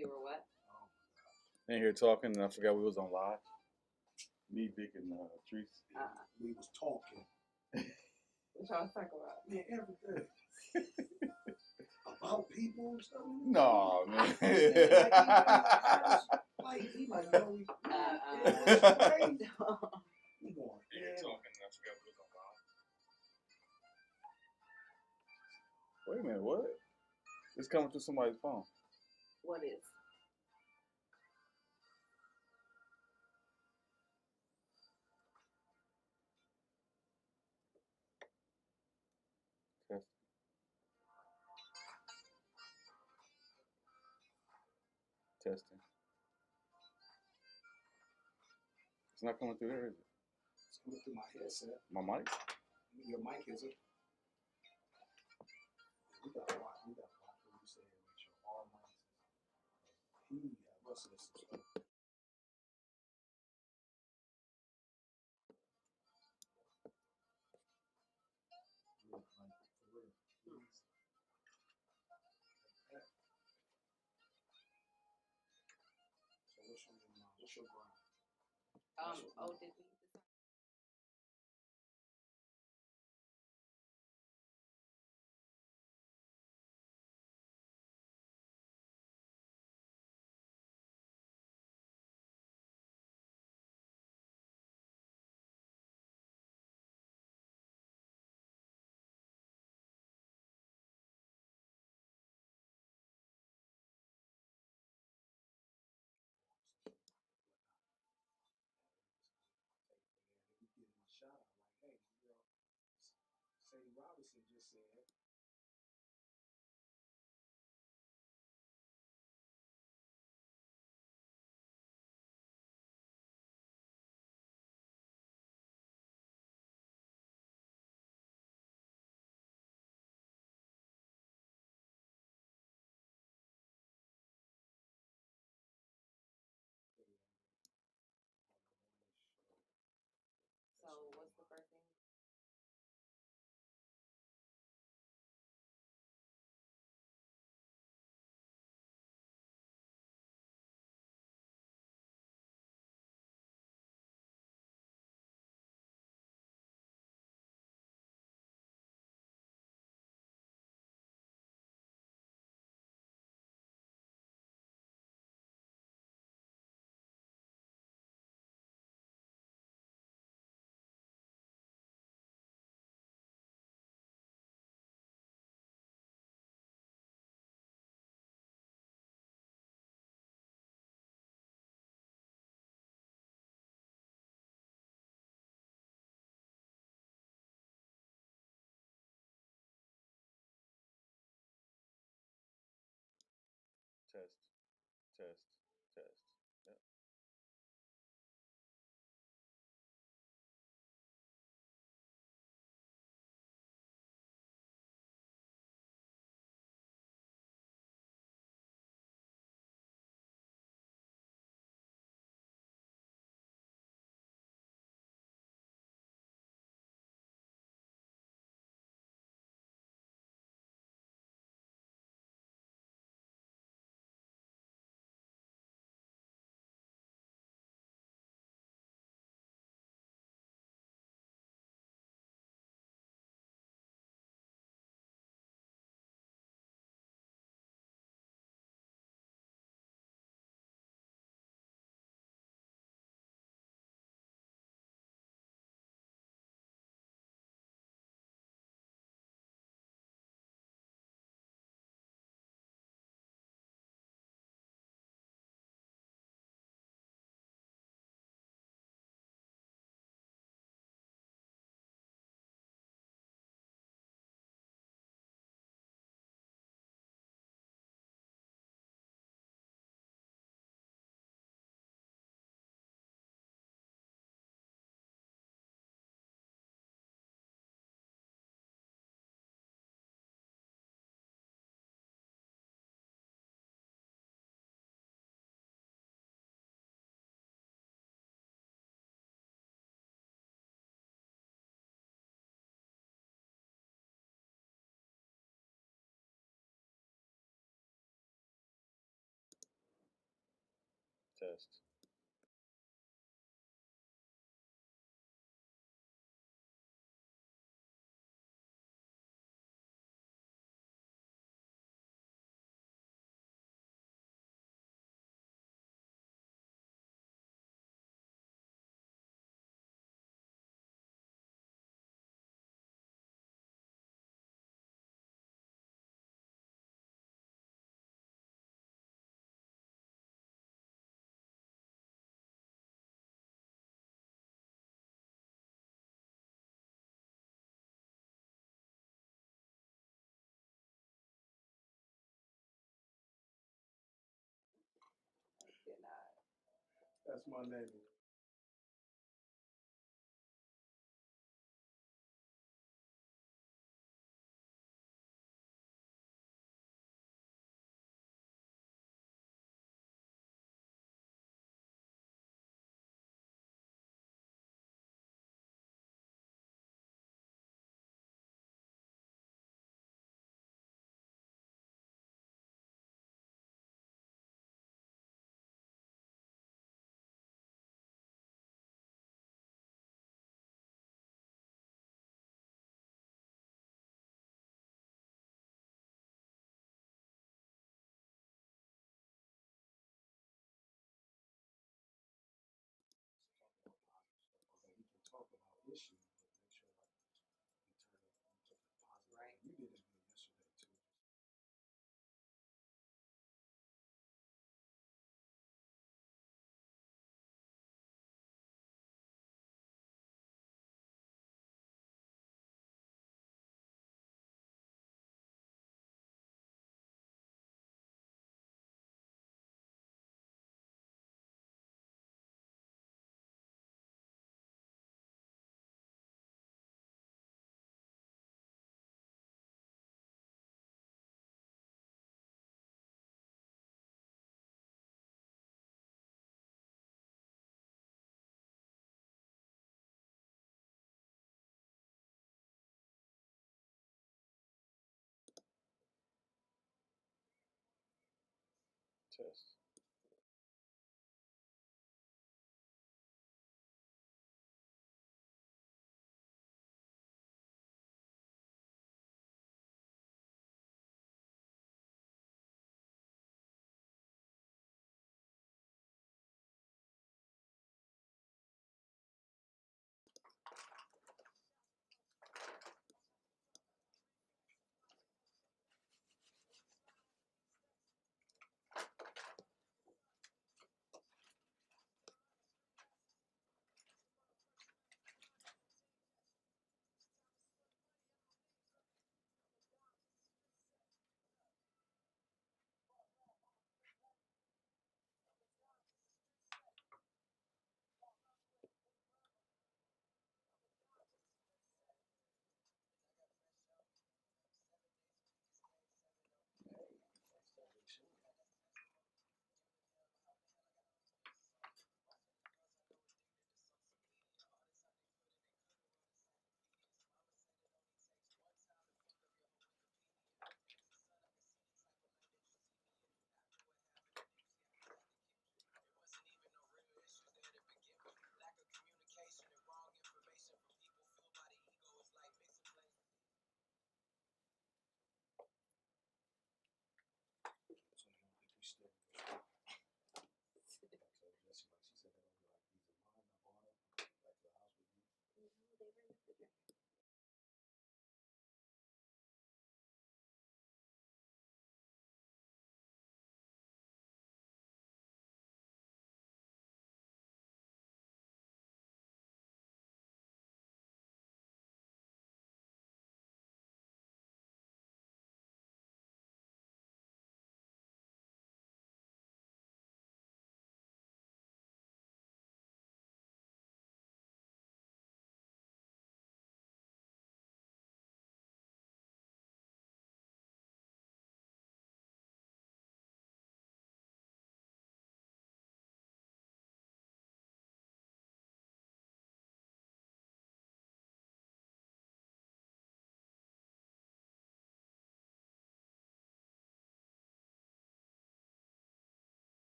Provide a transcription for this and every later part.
We were what? In here talking, and I forgot we was on live. Me, Vic, and Treese. We was talking. What y'all was talking about? Man, everything. About people and stuff. No, man. Like, he like, yo, we crazy. We going. You're talking, and I forgot we was on live. Wait a minute, what? It's coming through somebody's phone. What is? Testing. It's not coming through there, is it? It's coming through my headset. My mic? Your mic isn't. We got a lot. We got a lot of you saying with your all mics. He got us some stuff. Yeah, like, for real. Please. So what's your grind? Did we? Shout out like, hey, my girl, Sadie Robinson just said, So what's the first thing? Test, test, test. That's my neighbor. Okay, we can talk about issues, but make sure like we turn it into the positive. Right. You did it good yesterday too. Test. So you don't think we still in this room? Like so Jesse, like she said, they're gonna be like these are mine. I bought them. Back to the house with you. No, they were in the refrigerator.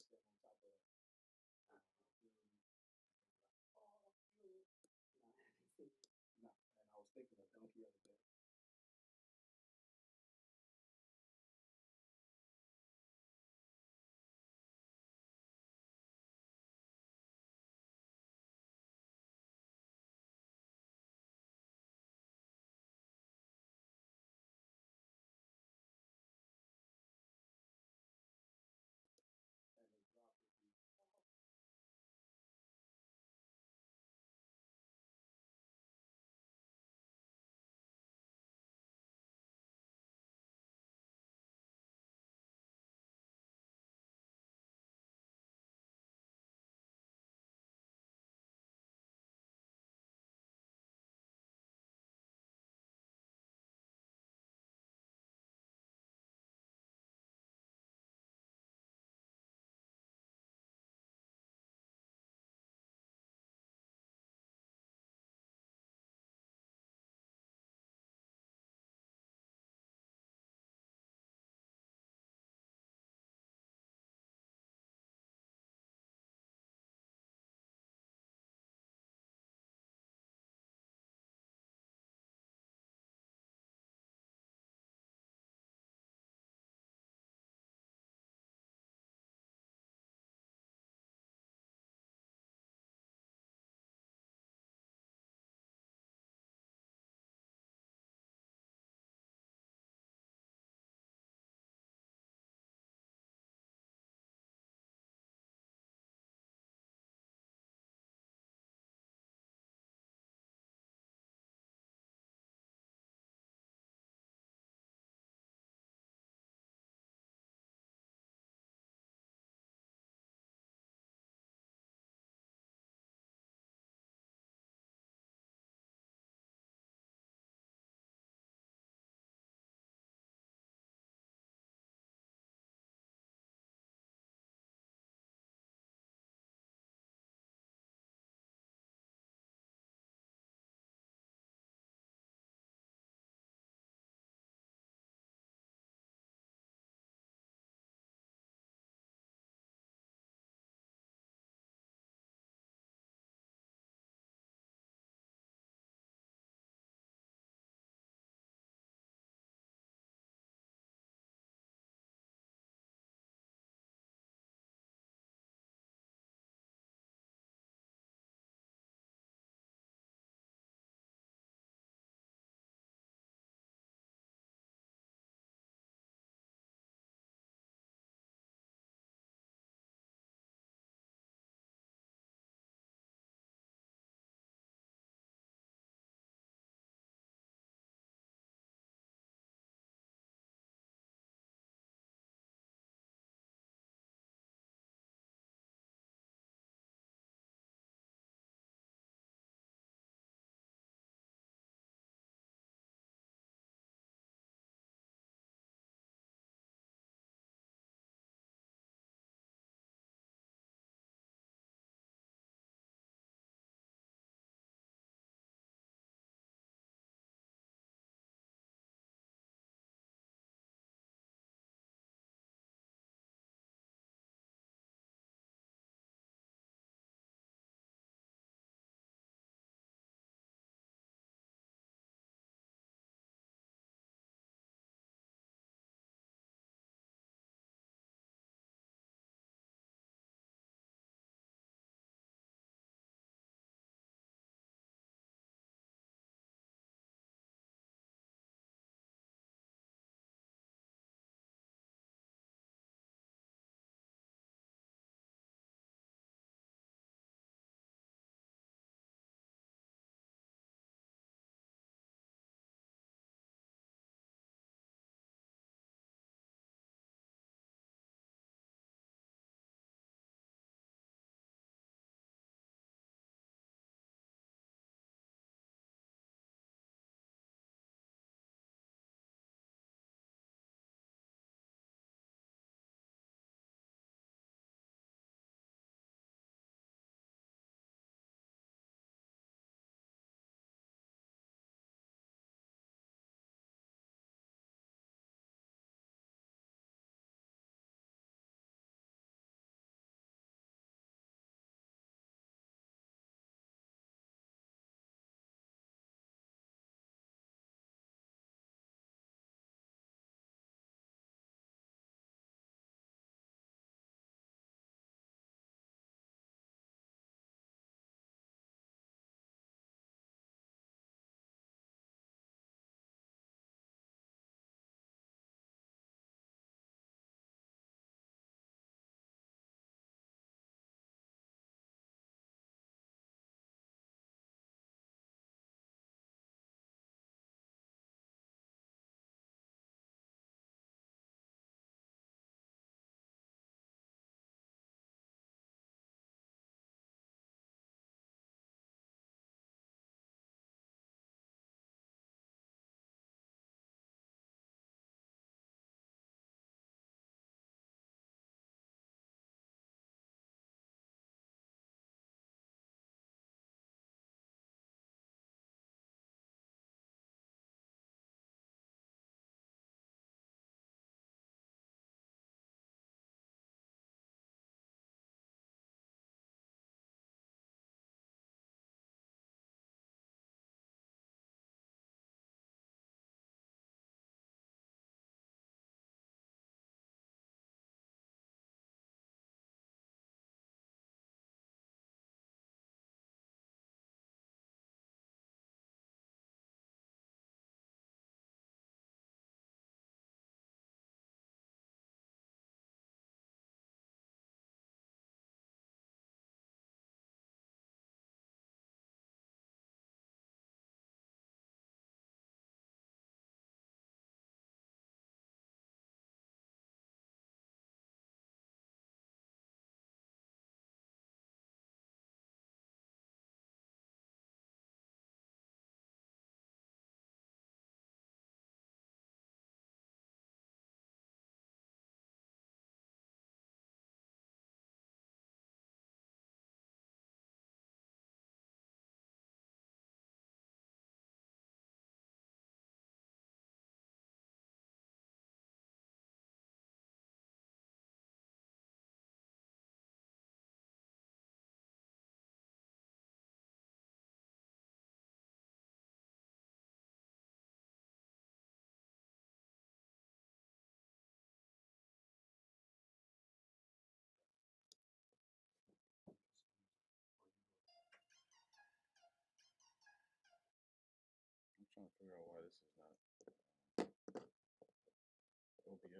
Step on top of that. Oh, you. No, I haven't seen it. No, and I was thinking of Donkey the other day.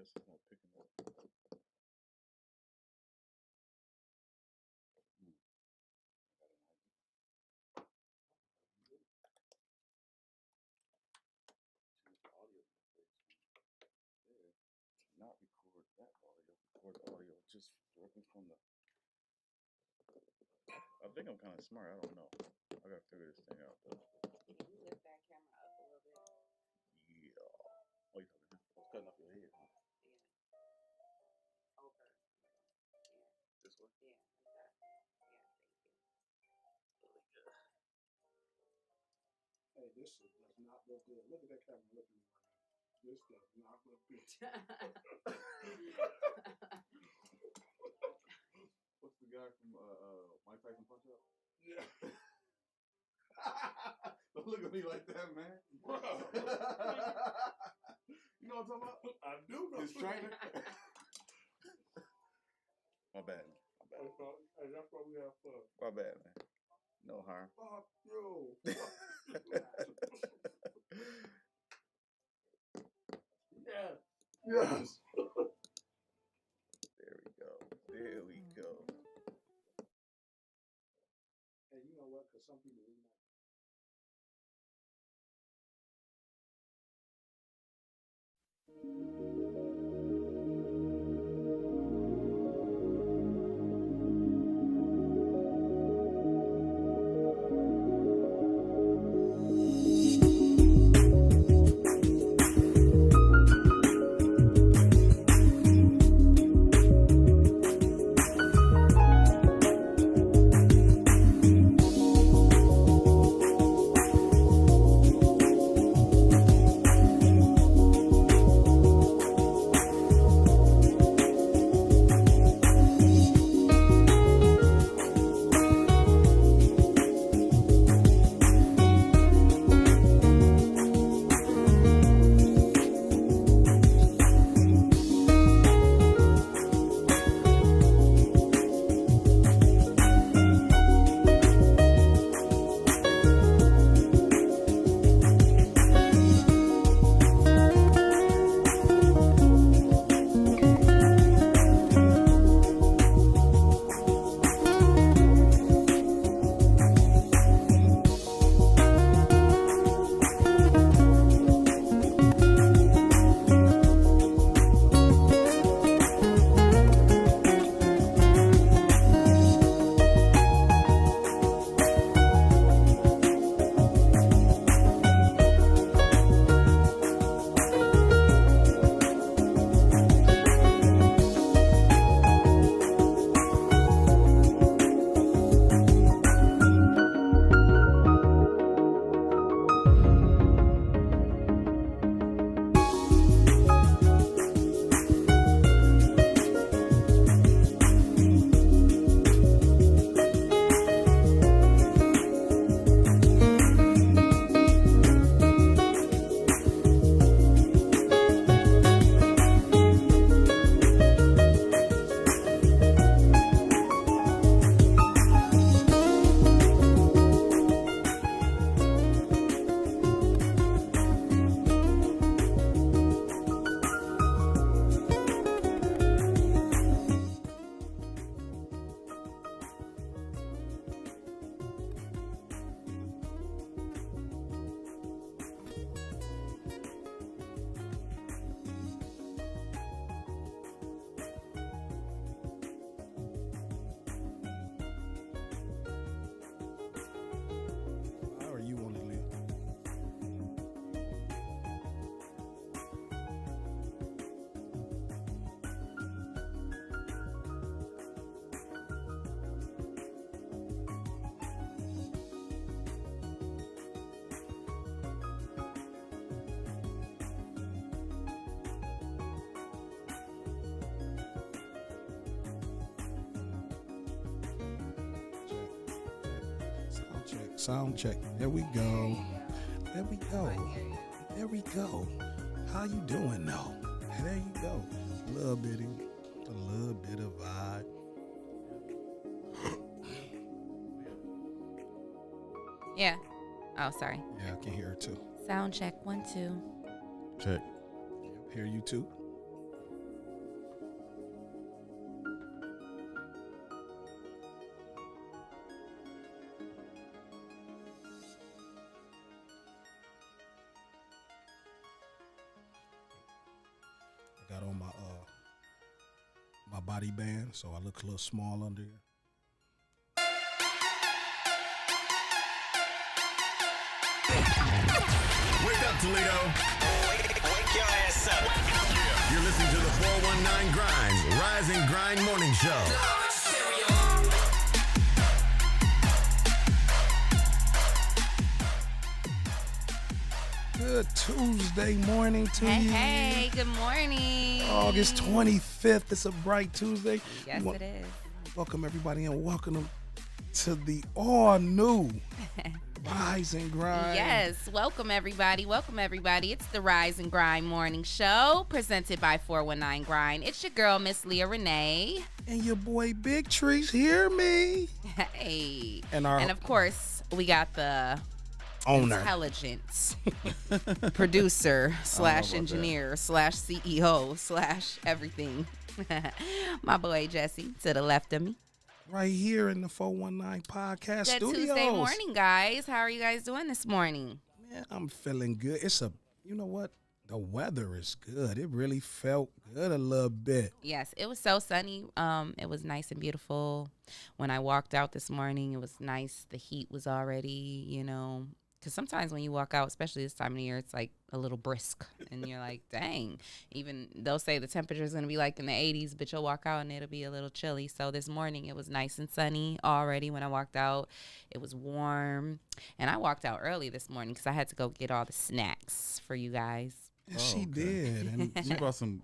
guess it's not picking up. Not record that audio, record the audio just directly from the. I think I'm kind of smart. I don't know. I gotta figure this thing out though. Can you lift that camera up a little bit? Yeah. Oh, you talking? I was cutting off your head, huh? Yeah. Over. Yeah. This way. Yeah. Like that. Yeah. Thank you. Hey, this does not look good. Look at that camera looking at me right now. This does not look good. What's the guy from Mike Tyson Punch Out? Yeah. Don't look at me like that, man. Bro. You know what I'm talking about? I do know. His trainer. My bad. My bad. Hey, that's why we have fun. My bad, man. No harm. Fuck you. Yes. Yes. There we go. There we go. Hey, you know what? Because some people eat that. Or you want to live? Sound check. There we go. There we go. There we go. How you doing now? There you go. A little bit of vibe. Yeah. Oh, sorry. Yeah, I can hear her too. Sound check 1 2. Check. Hear you too. got on my body band, so I look a little small under here. Wake up, Toledo. Wake your ass up. You're listening to the 419 Grind, Rise and Grind Morning Show. Good Tuesday morning to you. Hey, good morning. August 25th. It's a bright Tuesday. Yes, We it is. Welcome everybody and welcome them to the all new Rise and Grind. Yes, welcome everybody. Welcome everybody. It's the Rise and Grind Morning Show presented by 419 Grind. It's your girl, Miss Leah Renee. And your boy Big Trees, hear me. Hey. And our of course, we got the owner. intelligent producer slash about engineer slash CEO slash everything. My boy Jesse to the left of me. Right here in the 419 Podcast Good Studios. Tuesday morning, guys. How are you guys doing this morning? Man, I'm feeling good. You know what? The weather is good. It really felt good a little bit. Yes, it was so sunny. It was nice and beautiful. When I walked out this morning, it was nice. The heat was already, because sometimes when you walk out, especially this time of the year, it's like a little brisk. And you're like, dang. Even they'll say the temperature is going to be like in the 80s, but you'll walk out and it'll be a little chilly. So this morning, it was nice and sunny already when I walked out. It was warm. And I walked out early this morning because I had to go get all the snacks for you guys. And she did. And You brought some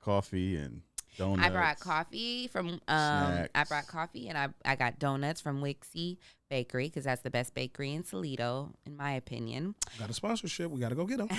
coffee and donuts. I brought coffee from I brought coffee and I got donuts from Wixie Bakery because that's the best bakery in Toledo, in my opinion. got a sponsorship. We got to go get them.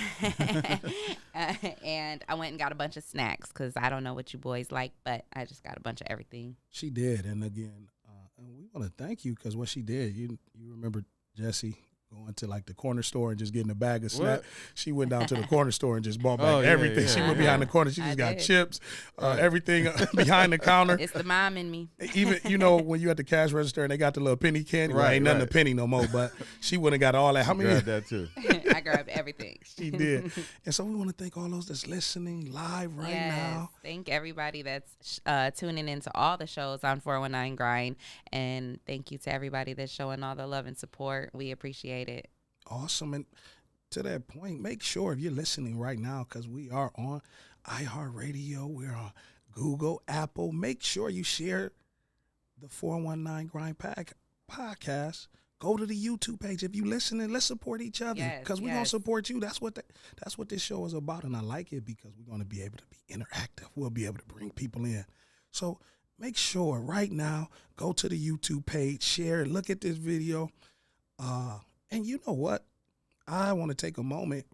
And I went and got a bunch of snacks because I don't know what you boys like, but I just got a bunch of everything. She did. And again, and we want to thank you because what she did, you remember Jesse going to like the corner store and just getting a bag of snacks. She went down to the corner store and just bought back everything. She went behind the corner. She just got chips, everything behind the counter. It's the mom in me. Even, when you at the cash register and they got the little penny candy, well, ain't nothing a penny no more, but she wouldn't have got all that. How many? Grabbed that too. I grabbed everything. She did. And so we want to thank all those that's listening live right now. Thank everybody that's tuning into all the shows on 419 Grind. And thank you to everybody that's showing all the love and support. We appreciate it. Awesome. And to that point, make sure if you're listening right now, because we are on iHeartRadio, we're on Google, Apple, make sure you share the 419 Grind podcast. Go to the YouTube page. If you listening, let's support each other because we're going to support you. That's what this show is about, and I like it because we're going to be able to be interactive. We'll be able to bring people in. So make sure right now, go to the YouTube page, share it, look at this video. And you know what? I want to take a moment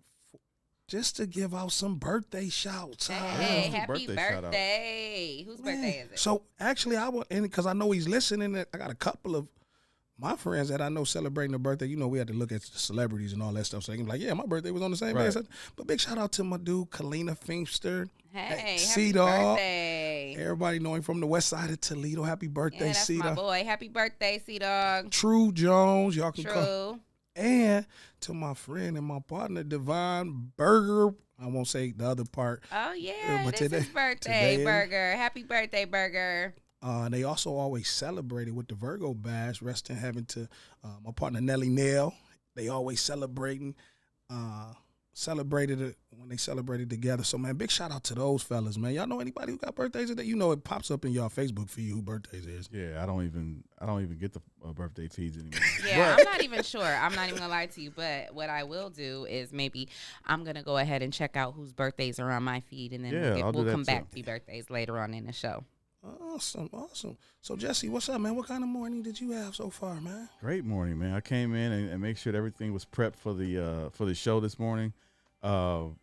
just to give out some birthday shouts. Hey, happy birthday birthday. Whose birthday is it? So actually, because I know he's listening, I got a couple of my friends that I know celebrating their birthday. We had to look at the celebrities and all that stuff. So they can be like, yeah, my birthday was on the same day. But big shout out to my dude, Kalina Finkster. Hey, happy birthday. Everybody know him from the west side of Toledo. Happy birthday, C-Dog. That's my boy. Happy birthday, C-Dog. True Jones. Y'all can True. come. And to my friend and my partner, Devon Burger. I won't say the other part. Oh, yeah. But This is birthday, Burger. Happy birthday, Burger. They also always celebrated with the Virgo Bash. Rest in heaven to my partner, Nelly Nail. They always celebrated it when they celebrated together. So, man, big shout out to those fellas, man. Y'all know anybody who got birthdays today? It pops up in y'all Facebook feed who birthdays is. Yeah, I don't even get the birthday feeds anymore. Yeah, I'm not even sure. I'm not even gonna lie to you. But what I will do is maybe I'm gonna go ahead and check out whose birthdays are on my feed, and then we'll come back to birthdays later on in the show. Awesome. So, Jesse, what's up, man? What kind of morning did you have so far, man? Great morning, man. I came in and make sure that everything was prepped for the show this morning. And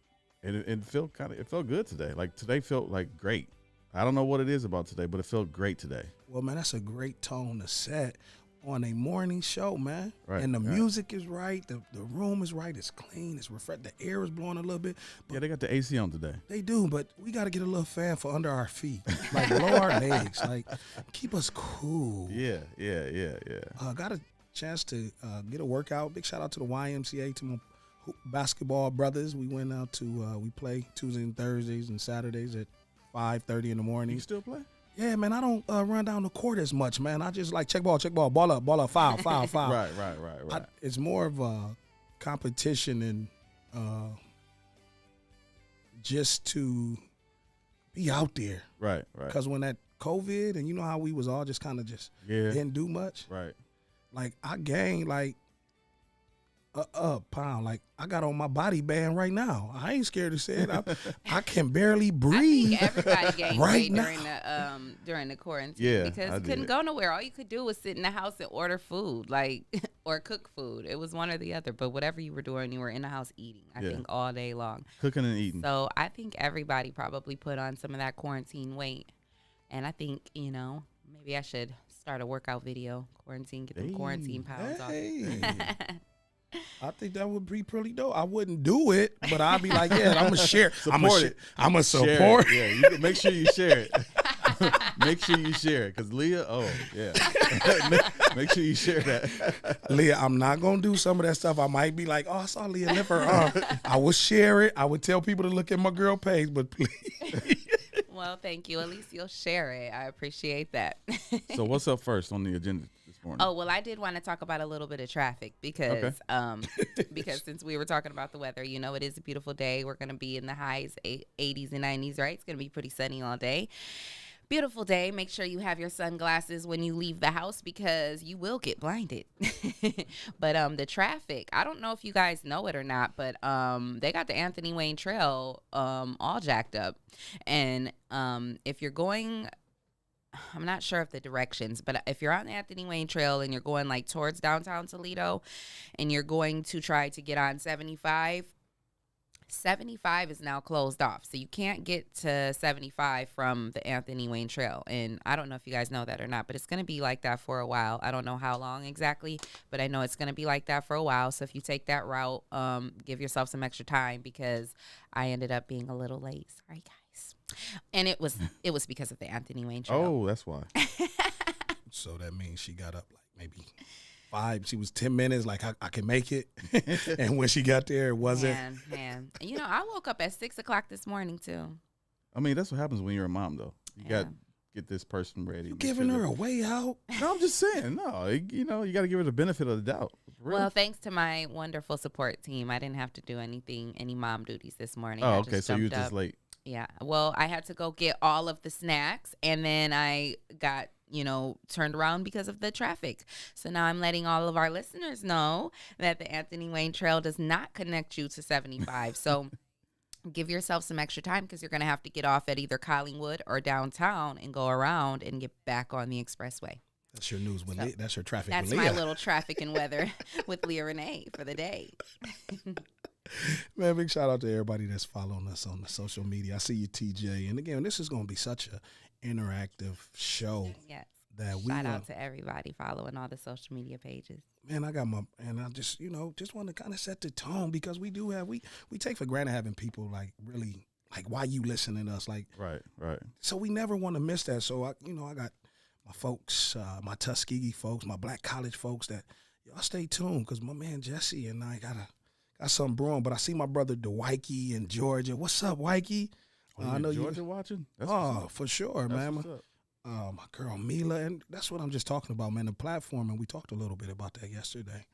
it felt good today. Like today felt like great. I don't know what it is about today, but it felt great today. Well, man, that's a great tone to set on a morning show, man. Right. And the music is right. The room is right. It's clean. It's refreshed. The air is blowing a little bit. Yeah, they got the AC on today. They do, but we got to get a little fan for under our feet. Like below our legs. Like keep us cool. Yeah. Got a chance to get a workout. Big shout out to the YMCA, to my basketball brothers. We went out to we play Tuesdays and Thursdays and Saturdays at 5:30 in the morning. You still play? Yeah, man, I don't run down the court as much, man. I just like check ball, ball up, foul. Right. It's more of a competition and just to be out there. Right. Because when that COVID and you know how we was all just kind of just Yeah. didn't do much. Right. Like I gained like a pound. Like I got on my body band right now. I ain't scared to say it. I can barely I breathe. think everybody gained right weight now. during the quarantine. Yeah, because I you couldn't did. go nowhere. All you could do was sit in the house and order food, like or cook food. It was one or the other. But whatever you were doing, you were in the house eating. I Yeah. think all day long. Cooking and eating. So I think everybody probably put on some of that quarantine weight. And I think, maybe I should start a workout video. Get them Hey. quarantine pounds Hey. off. I think that would be pretty dope. I wouldn't do it, but I'd be like, yeah, I'm gonna share. I'm Support it. I'm a Share support. it. Yeah, you can make sure you share it. Make sure you share it, cause Leah. Oh yeah, make sure you share that. Leah, I'm not gonna do some of that stuff. I might be like, oh, I saw Leah lift her arm. I would share it. I would tell people to look at my girl page, but please. Well, thank you. At least you'll share it. I appreciate that. So what's up first on the agenda this morning? Oh, well, I did want to talk about a little bit of traffic because because since we were talking about the weather, it is a beautiful day. We're going to be in the highs, 80s and 90s, right? It's going to be pretty sunny all day. Beautiful day. Make sure you have your sunglasses when you leave the house because you will get blinded. But the traffic, I don't know if you guys know it or not, but they got the Anthony Wayne Trail all jacked up. And if you're going, I'm not sure of the directions, but if you're on the Anthony Wayne Trail and you're going like towards downtown Toledo and you're going to try to get on 75 is now closed off. So you can't get to 75 from the Anthony Wayne Trail. And I don't know if you guys know that or not, but it's going to be like that for a while. I don't know how long exactly, but I know it's going to be like that for a while. So if you take that route, give yourself some extra time because I ended up being a little late. Sorry, guys. And it was because of the Anthony Wayne Trail. Oh, that's why. So that means she got up like maybe 5. She was 10 minutes. Like I can make it. And when she got there, it wasn't. Man. And I woke up at 6:00 this morning too. I mean, that's what happens when you're a mom, though. You Yeah. got to get this person ready. You make giving sure her that- a way out? No, I'm just saying. No, you got to give her the benefit of the doubt. Really? Well, thanks to my wonderful support team, I didn't have to do any mom duties this morning. Oh, I okay. just So you were jumped just up. late. Yeah. Well, I had to go get all of the snacks, and then I got, turned around because of the traffic. So now I'm letting all of our listeners know that the Anthony Wayne Trail does not connect you to 75. So give yourself some extra time because you're going to have to get off at either Collingwood or downtown and go around and get back on the expressway. That's your news with So, Leah. That's your traffic That's with my Leah. little traffic and weather with Leah Renee for the day. Man, big shout out to everybody that's following us on the social media. I see you, TJ. And again, this is going to be such a interactive show Yes. that we Shout want. out to everybody following all the social media pages. Man, I just, just want to kind of set the tone because we do have, we take for granted having people like really, like, why you listening to us? Like, Right. so we never want to miss that. So, I got my folks, my Tuskegee folks, my Black College folks that y'all stay tuned because my man Jesse and I got something brewing. But I see my brother Dwikey in Georgia. What's up, Wikey? I know Georgia you. watching. That's what's up. For sure, That's man. what's up. My girl Mila, and that's what I'm just talking about, man. The platform, and we talked a little bit about that yesterday.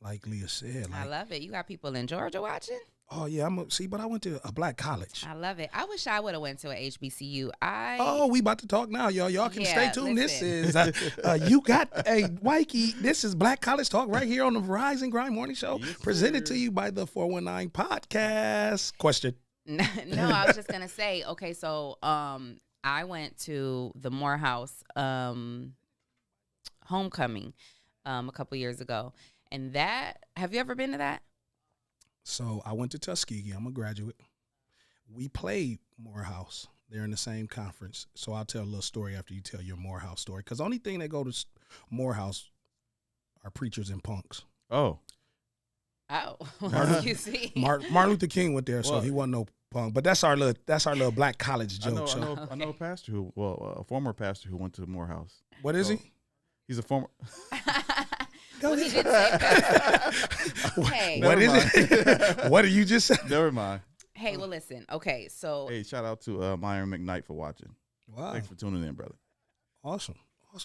Like Leah said, I like, love it. You got people in Georgia watching? oh yeah, but I went to a Black college. I love it. I wish I would have went to a HBCU. Oh, we about to talk now, y'all. Y'all can stay Yeah, tuned. listen. This is you got a Wikey. This is Black College Talk right here on the Rise and Grind Morning Show, Yes, presented sir. to you by the 419 Podcast. Question. No, I was just gonna say. Okay, so I went to the Morehouse homecoming a couple years ago, and have you ever been to that? So I went to Tuskegee. I'm a graduate. We played Morehouse. They're in the same conference. So I'll tell a little story after you tell your Morehouse story. Because the only thing that go to Morehouse are preachers and punks. Oh, Oh, Martin- you see. Martin Luther King went there, so Well- he wasn't no punk. But that's our little Black college joke. I know a pastor who, a former pastor who went to Morehouse. What is he? He's a former. Go Well, he ahead. did say that. Hey, What is Never it? What did you just say? Never mind. hey, well, listen. Okay, so Hey, shout out to Myron McKnight for watching. Wow. Thanks for tuning in, brother. Awesome.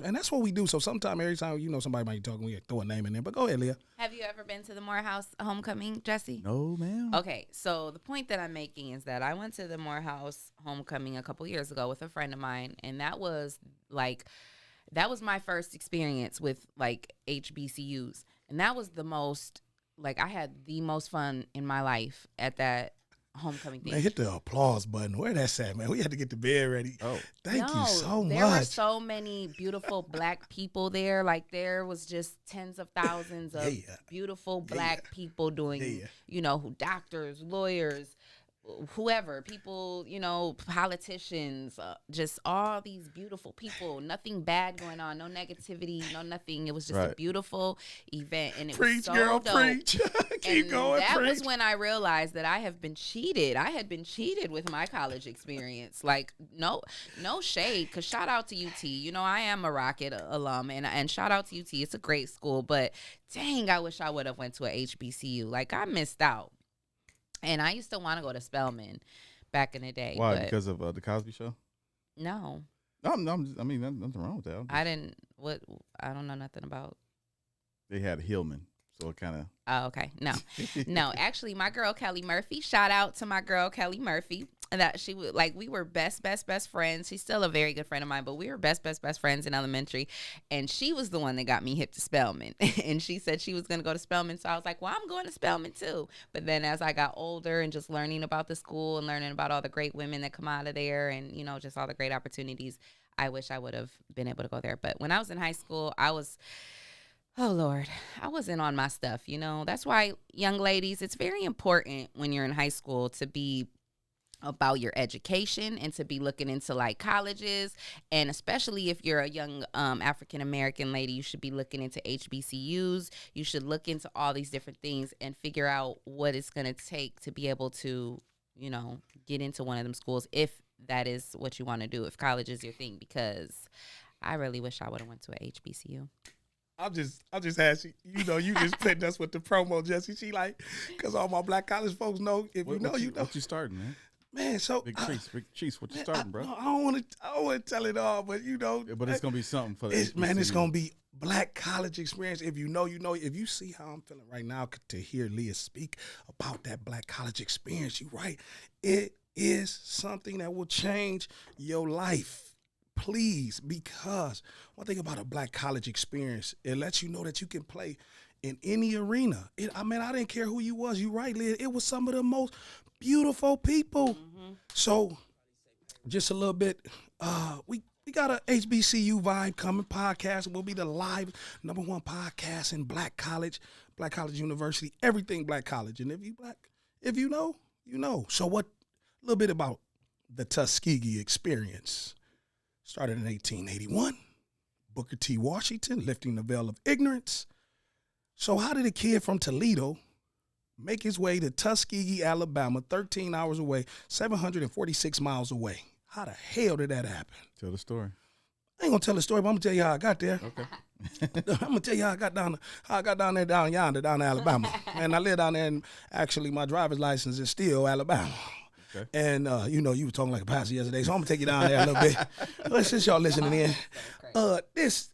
And that's what we do. So sometime, every time, somebody might be talking, we throw a name in there. But go ahead, Leah. have you ever been to the Morehouse homecoming, Jesse? No, ma'am. Okay, so the point that I'm making is that I went to the Morehouse homecoming a couple years ago with a friend of mine, and that was my first experience with like HBCUs, and that was the most I had the most fun in my life at that homecoming thing. Man, hit the applause button. Where that's at, man? We had to get the bed ready. Oh, Thank you so there were much. so many beautiful black people there. Like there was just tens of thousands of Yeah. beautiful black people doing, Yeah. Doctors, lawyers, whoever, people, politicians, just all these beautiful people. Nothing bad going on, no negativity, no nothing. It was just a Right. beautiful event, and it Preach, was so girl, dope. preach. Keep And going, that preach. was when I realized that I have been cheated. I had been cheated with my college experience. Like, no shade, because shout out to UT. I am a Rocket alum, and shout out to UT. It's a great school, but dang, I wish I would have went to a HBCU. Like, I missed out. And I used to want to go to Spelman back in the day. why? But Because of the Cosby Show? no, No, nothing wrong with that. I didn't. I don't know nothing about. They had Hillman, so it kind of. Oh, okay. No, actually, my girl Kelly Murphy. Shout out to my girl Kelly Murphy. That she would we were best friends. She's still a very good friend of mine, but we were best friends in elementary. And she was the one that got me hip to Spelman. And she said she was going to go to Spelman. So I was like, well, I'm going to Spelman too. But then as I got older and just learning about the school and learning about all the great women that come out of there and, just all the great opportunities, I wish I would have been able to go there. But when I was in high school, oh, Lord, I wasn't on my stuff, That's why, young ladies, it's very important when you're in high school to be about your education and to be looking into colleges, and especially if you're a young African-American lady, you should be looking into HBCUs. You should look into all these different things and figure out what it's going to take to be able to, get into one of them schools if that is what you want to do, if college is your thing, because I really wish I would have went to a HBCU. I'm just asking. You just pitting us with the promo, Jesse. She because all my black college folks know. If you know. What you starting, man? Man, so Big Chiefs, what you starting, bro? I don't want to tell it all, but Yeah, but it's gonna be something for the it's HBCU. gonna be black college experience. If you know, if you see how I'm feeling right now to hear Leah speak about that black college experience, you're right. It is something that will change your life. Please, because one thing about a black college experience, it lets you know that you can play in any arena. I didn't care who you was. You right, Leah. It was some of the most beautiful people. Mm-hmm. So, just a little bit. We got a HBCU vibe coming. Podcast will be the live #1 podcast in Black College University. Everything Black College. And if you black, if you know, you know. So what? A little bit about the Tuskegee experience. Started in 1881. Booker T. Washington lifting the veil of ignorance. So how did a kid from Toledo make his way to Tuskegee, Alabama, 13 hours away, 746 miles away? How the hell did that happen? Tell the story. I ain't gonna tell the story, but I'm gonna tell you how I got there. Okay. I'm gonna tell you how I got down there, down yonder, down in Alabama. And I live down there, and actually my driver's license is still Alabama. Okay. And you were talking like a pastor yesterday, so I'm gonna take you down there a little bit. Since y'all listening in, this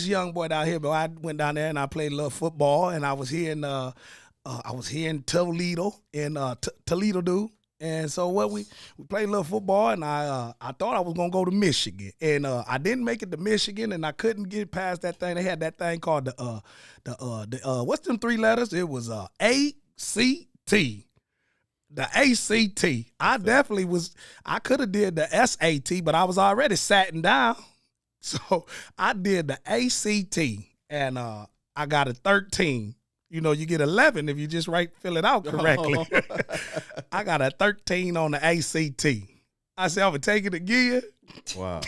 young boy down here, but I went down there and I played a little football, and I was here in Toledo, Toledo, dude. And so we played a little football, and I thought I was gonna go to Michigan, and I didn't make it to Michigan, and I couldn't get past that thing. They had that thing called the what's them 3 letters? It was ACT. The ACT. I could have did the SAT, but I was already sitting down. So I did the ACT, and I got a 13. You get 11 if you just fill it out correctly. I got a 13 on the ACT. I said, I'm going to take it again. Wow.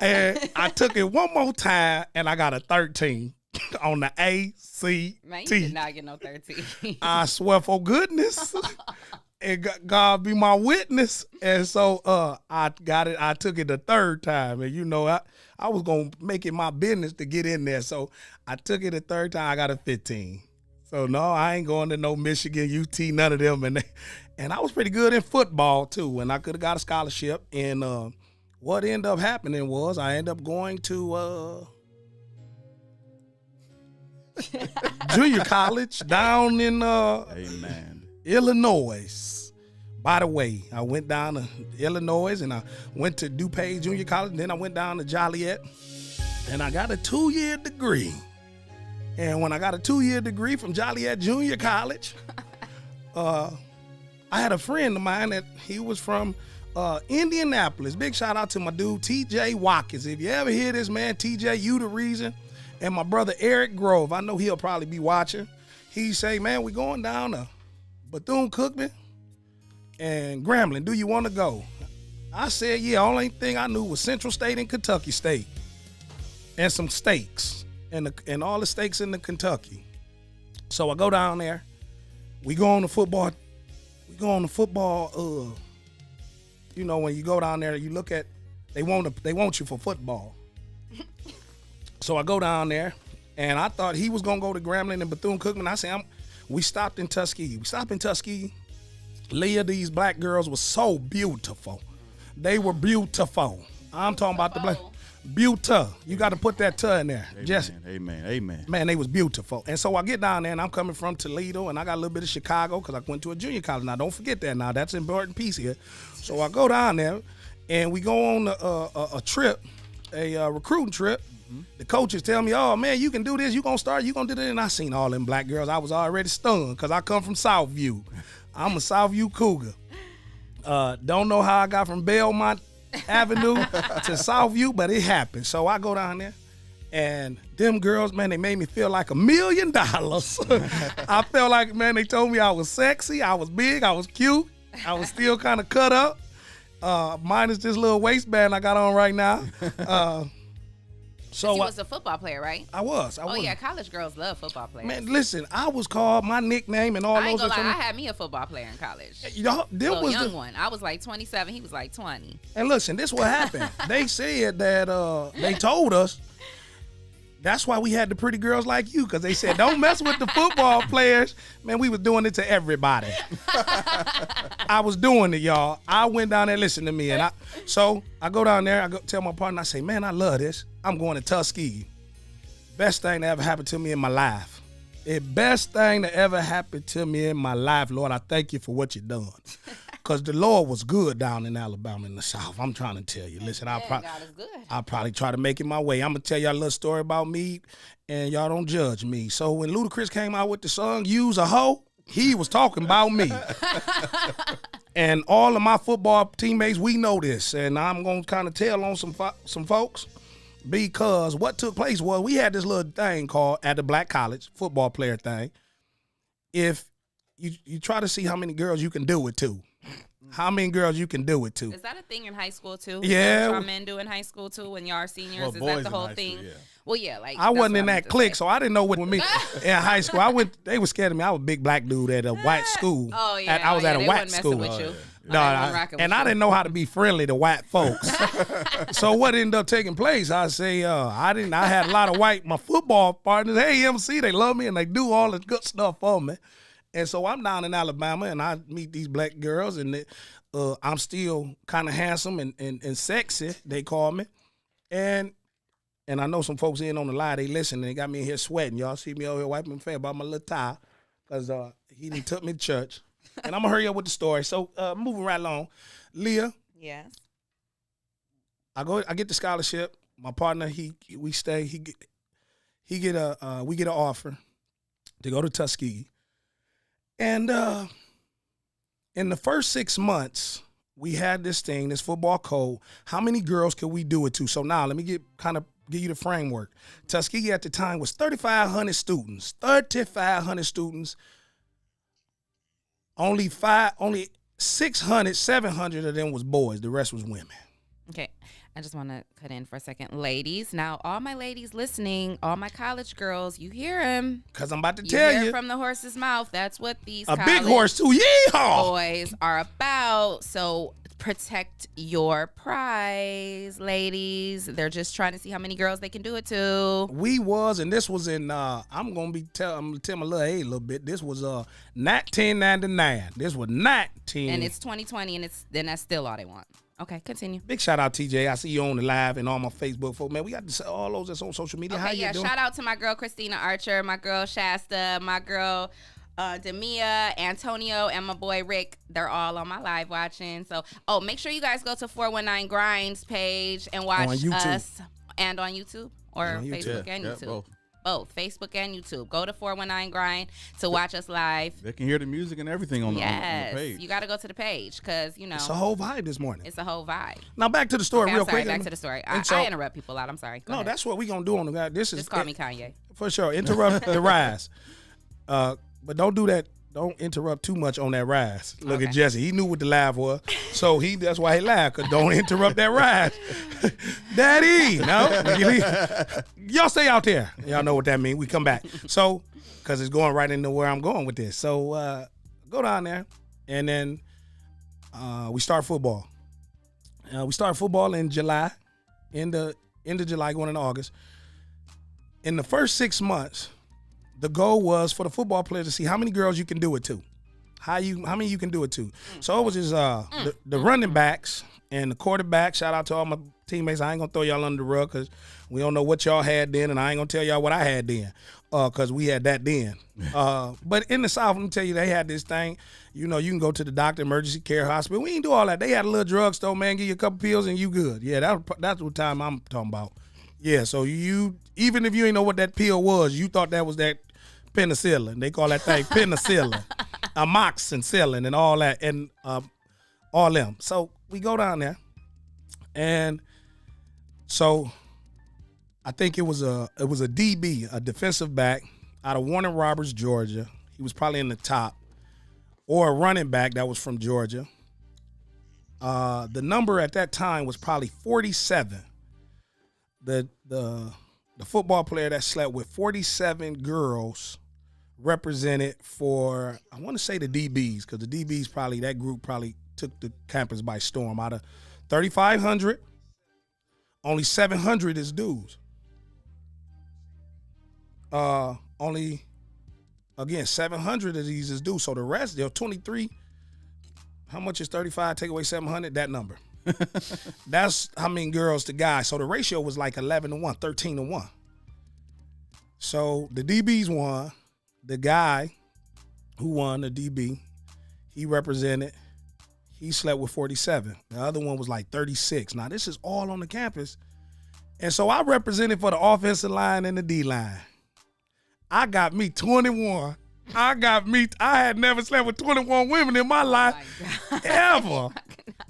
And I took it one more time, and I got a 13 on the ACT. Man, you did not get no 13. I swear for goodness. and God be my witness. And so I got it. I took it the third time, and I was gonna make it my business to get in there. So I took it the third time. I got a 15. So no, I ain't going to no Michigan, UT, none of them. And I was pretty good in football too, and I could have got a scholarship. And what ended up happening was I ended up going to junior college down in Amen. Illinois. By the way, I went down to Illinois and I went to DuPage Junior College. And then I went down to Joliet and I got a 2-year degree. And when I got a 2-year degree from Joliet Junior College, I had a friend of mine that he was from Indianapolis. Big shout out to my dude, TJ Watkins. If you ever hear this, man, TJ, you the reason. And my brother, Eric Grove, I know he'll probably be watching. He say, man, we going down to Bethune-Cookman and Grambling. Do you want to go? I said, yeah. Only thing I knew was Central State and Kentucky State and some stakes and all the stakes in the Kentucky. So I go down there. We go on the football. When you go down there, you look at, they want you for football. So I go down there, and I thought he was gonna go to Grambling and Bethune-Cookman. I said, we stopped in Tuskegee. Leah, these black girls were so beautiful. They were beautiful. I'm talking about the black. Beautiful. You got to put that "t" in there. Amen. Jesse. Amen. Man, they was beautiful. And so I get down there, and I'm coming from Toledo, and I got a little bit of Chicago because I went to a junior college. Now, don't forget that now. That's an important piece here. So I go down there, and we go on a trip, a recruiting trip. The coaches tell me, oh, man, you can do this. You going to start. You going to do this. And I seen all them black girls. I was already stunned because I come from Southview. I'm a Southview Cougar. Don't know how I got from Belmont Avenue to Southview, but it happened. So I go down there, and them girls, man, they made me feel like $1 million. I felt like, man, they told me I was sexy, I was big, I was cute, I was still kind of cut up, minus this little waistband I got on right now. So you was a football player, right? I was. Oh yeah, college girls love football players. Man, listen, I was called my nickname and all I ain't those. gonna lie, I had me a football player in college. Young one. I was like 27. He was like 20. And listen, this what happened. They said that they told us that's why we had the pretty girls like you, because they said don't mess with the football players. Man, we was doing it to everybody. I was doing it, y'all. I went down there, listen to me, and I go down there. I go tell my partner. I say, man, I love this. I'm going to Tuskegee. Best thing that ever happened to me in my life. The best thing that ever happened to me in my life, Lord. I thank you for what you done. Because the Lord was good down in Alabama in the South. I'm trying to tell you. Listen, God is good. I'll probably try to make it my way. I'm going to tell y'all a little story about me, and y'all don't judge me. So when Ludacris came out with the song, Use a Hoe, he was talking about me. And all of my football teammates, we know this. And I'm going to kind of tell on some folks. Because what took place was we had this little thing called at the black college football player thing. If you try to see how many girls you can do it to. How many girls you can do it to. Is that a thing in high school too? Yeah. What men do in high school too when y'all are seniors? Well, is boys that the in whole high thing? school, yeah. Well, yeah, like I wasn't in that clique, so I didn't know what with me in high school. They were scared of me. I was a big black dude at a white school. Oh yeah. I was at a white school. With you. No, I didn't know how to be friendly to white folks. So what ended up taking place? I say, I had a lot of my football partners. Hey, MC, they love me and they do all the good stuff for me. And so I'm down in Alabama and I meet these black girls and I'm still kind of handsome and sexy, they call me. And I know some folks in on the line, they listen and they got me in here sweating. Y'all see me over here wiping my face about my little tie because he done took me to church. And I'm going to hurry up with the story. So moving right along, Leah. Yes. I get the scholarship. My partner, we stay. We get an offer to go to Tuskegee. And in the first 6 months, we had this football code. How many girls could we do it to? So now let me give you the framework. Tuskegee at the time was 3,500 students. 3,500 students. Only 600, 700 of them was boys. The rest was women. Okay. I just want to cut in for a second. Ladies, now all my ladies listening, all my college girls, you hear him. Because I'm about to You tell hear you. from the horse's mouth. That's what these A big college horse, too. Yeehaw! boys are about. So protect your prize, ladies. They're just trying to see how many girls they can do it to. We was, and this was in, I'm going to tell my little age a little bit. This was 1999. This was 19. And it's 2020, and that's still all they want. Okay, continue. Big shout out, TJ. I see you on the live and all my Facebook folks. Man, we got all those that's on social media. How Okay, you yeah, doing? shout out to my girl Christina Archer, my girl Shasta, my girl Demia, Antonio, and my boy Rick. They're all on my live watching. So, make sure you guys go to 419 Grinds page and watch On YouTube. us. And on YouTube or And on YouTube. Facebook and YouTube. both. Both Facebook and YouTube. Go to 419 Grind to watch us live. They can hear the music and everything on the Yes, page. you got to go to the page because It's a whole vibe this morning. it's a whole vibe. Now back to the story Okay, real I'm sorry. quick. Back to the story. And I so- interrupt people a lot. I'm sorry. Go No, ahead. that's what we gonna do on the guy. This is Just call me Kanye. for sure. Interrupt the rise, but don't do that. Don't interrupt too much on that rise. Look at Okay. Jesse. He knew what the laugh was, so that's why he laughed. Cause don't interrupt that rise, Daddy. No, y'all stay out there. Y'all know what that means. We come back. So, cause it's going right into where I'm going with this. So go down there, and then we start football. We start football in July, end of July, going into August. In the first 6 months, the goal was for the football players to see how many girls you can do it to, how many you can do it to. So it was just the running backs and the quarterback. Shout out to all my teammates. I ain't gonna throw y'all under the rug because we don't know what y'all had then, and I ain't gonna tell y'all what I had then, because we had that then. But in the South, let me tell you, they had this thing. You know, you can go to the doctor, emergency care hospital. We didn't do all that. They had a little drugstore, man. Give you a couple pills and you good. Yeah, that's what time I'm talking about. Yeah, so you even if you ain't know what that pill was, you thought that was that penicillin. They call that thing penicillin, amoxicillin, and all that, and all them. So we go down there, and so I think it was a DB, a defensive back out of Warner Robins, Georgia. He was probably in the top, or a running back that was from Georgia. The number at that time was probably 47. The football player that slept with 47 girls represented for, I want to say the DBs, because the DBs probably, that group probably took the campus by storm. Out of 3,500, only 700 is dudes. Only, again, 700 of these is dudes. So the rest, there are 23. How much is 35? Take away 700, that number. That's how many girls to guys. So the ratio was like 11-1, 13-1. So the DBs won. The guy who won, the DB, he represented, he slept with 47. The other one was like 36. Now, this is all on the campus. And so I represented for the offensive line and the D line. I got me 21. I had never slept with 21 women in my life ever.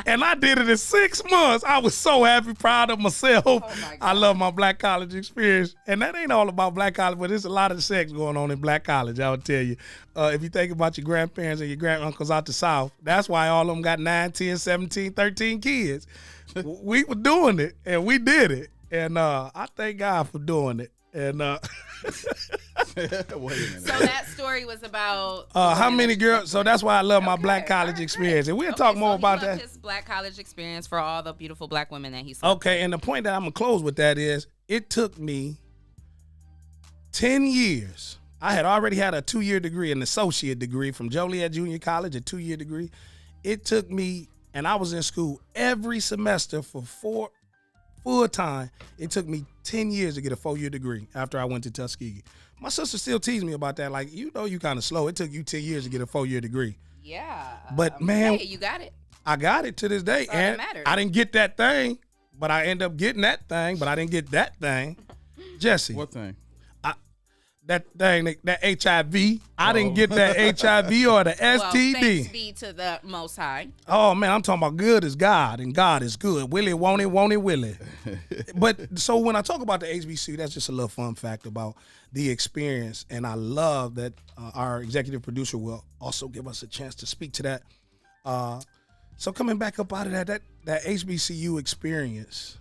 And I did it in 6 months. I was so happy, proud of myself. I love my black college experience. And that ain't all about black college, but there's a lot of sex going on in black college, I will tell you. If you think about your grandparents and your granduncles out the South, that's why all of them got 9, 10, 17, 13 kids. We were doing it, and we did it. And I thank God for doing it. And Wait a minute. So that story was about how many girls? So that's why I love my black college alright, experience, and we'll Okay, talk more so about he loved that. his black college experience for all the beautiful black women that he saw. Okay, and the point that I'm gonna close with that is, it took me 10 years. I had already had a 2-year degree, an associate degree from Joliet Junior College, a 2-year degree. It took me, and I was in school every semester for full time. It took me 10 years to get a 4-year degree after I went to Tuskegee. My sister still teased me about that. Like, you kind of slow. It took you 10 years to get a 4-year degree. Yeah. But, man, hey, you got it. I got it to this day. That's all that And matters. I didn't get that thing, but I ended up getting that thing, but I didn't get that thing. Jesse, What thing? that thing, that HIV, I didn't get that HIV or the Well, STD. thanks be to the Most High. Oh, man, I'm talking about good is God, and God is good. Willie, won't it, Willie. But so when I talk about the HBCU, that's just a little fun fact about the experience. And I love that our executive producer will also give us a chance to speak to that. So coming back up out of that HBCU experience,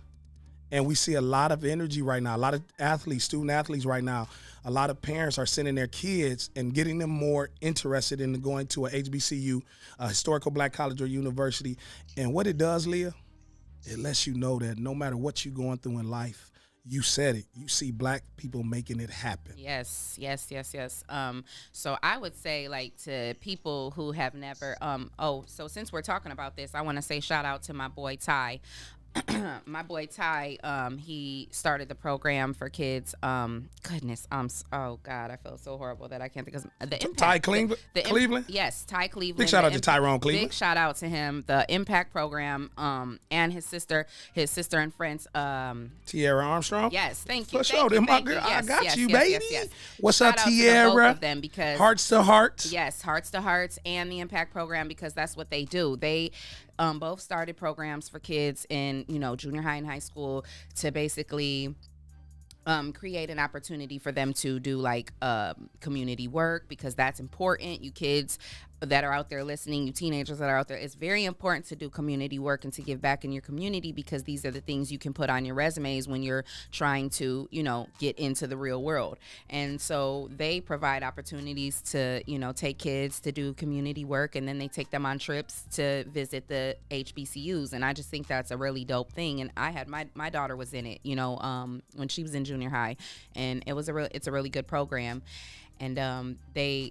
And we see a lot of energy right now, a lot of athletes, student athletes right now. A lot of parents are sending their kids and getting them more interested in going to a HBCU, a historical black college or university. And what it does, Leah, it lets you know that no matter what you're going through in life, you said it, you see black people making it happen. Yes. So I would say, like, to people who have never, so since we're talking about this, I want to say shout out to my boy Ty. My boy Ty, he started the program for kids. Oh God, I feel so horrible that I can't think of the impact. Ty Cleveland? Yes, Ty Cleveland. Big shout out to Tyrone Cleveland. Big shout out to him. The Impact program, and his sister and friends. Tierra Armstrong. Yes, thank you. For sure, them my girl. I got you, baby. Yes. What's Shout up, out to the Tierra? both of them because Hearts to Hearts. Yes, Hearts to Hearts and the Impact program, because that's what they do. They both started programs for kids in, junior high and high school to basically create an opportunity for them to do like community work, because that's important. You kids that are out there listening, you teenagers that are out there, it's very important to do community work and to give back in your community, because these are the things you can put on your resumes when you're trying to, get into the real world. And so they provide opportunities to, take kids to do community work, and then they take them on trips to visit the HBCUs. And I just think that's a really dope thing. And I had my daughter was in it, when she was in junior high, and it's a really good program. And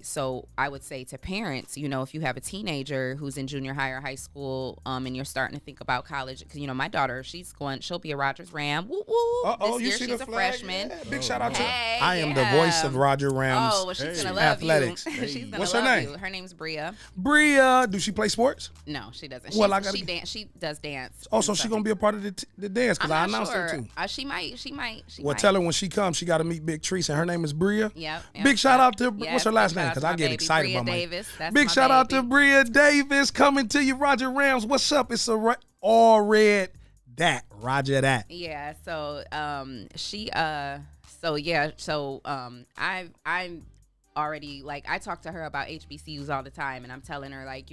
so I would say to parents, if you have a teenager who's in junior high or high school, and you're starting to think about college, because, my daughter, she'll be a Rogers Ram. Woo woo. Oh, this you year see she's the a flag? freshman. Yeah, big shout out to Hey, I am the voice of Roger Rams. Oh, well, she's gonna love athletics. you. She's gonna What's her love name? you. Her name's Bria. Bria, do she play sports? No, she doesn't. Well, She does dance. Oh, so she's going to be a part of the dance, because I I'm not announced sure. her too. She might. Well, tell her when she comes, she got to meet Big Treese, and her name is Bria. Yep. Big shout out to, Yes, what's her last big name? shout out Because to I my get baby, excited Bria about my Davis. That's Big my shout out to baby. Bria Davis coming to you, Roger Rams. What's up? It's all red that, Roger that. Yeah. So I'm already, like, I talk to her about HBCUs all the time, and I'm telling her, like,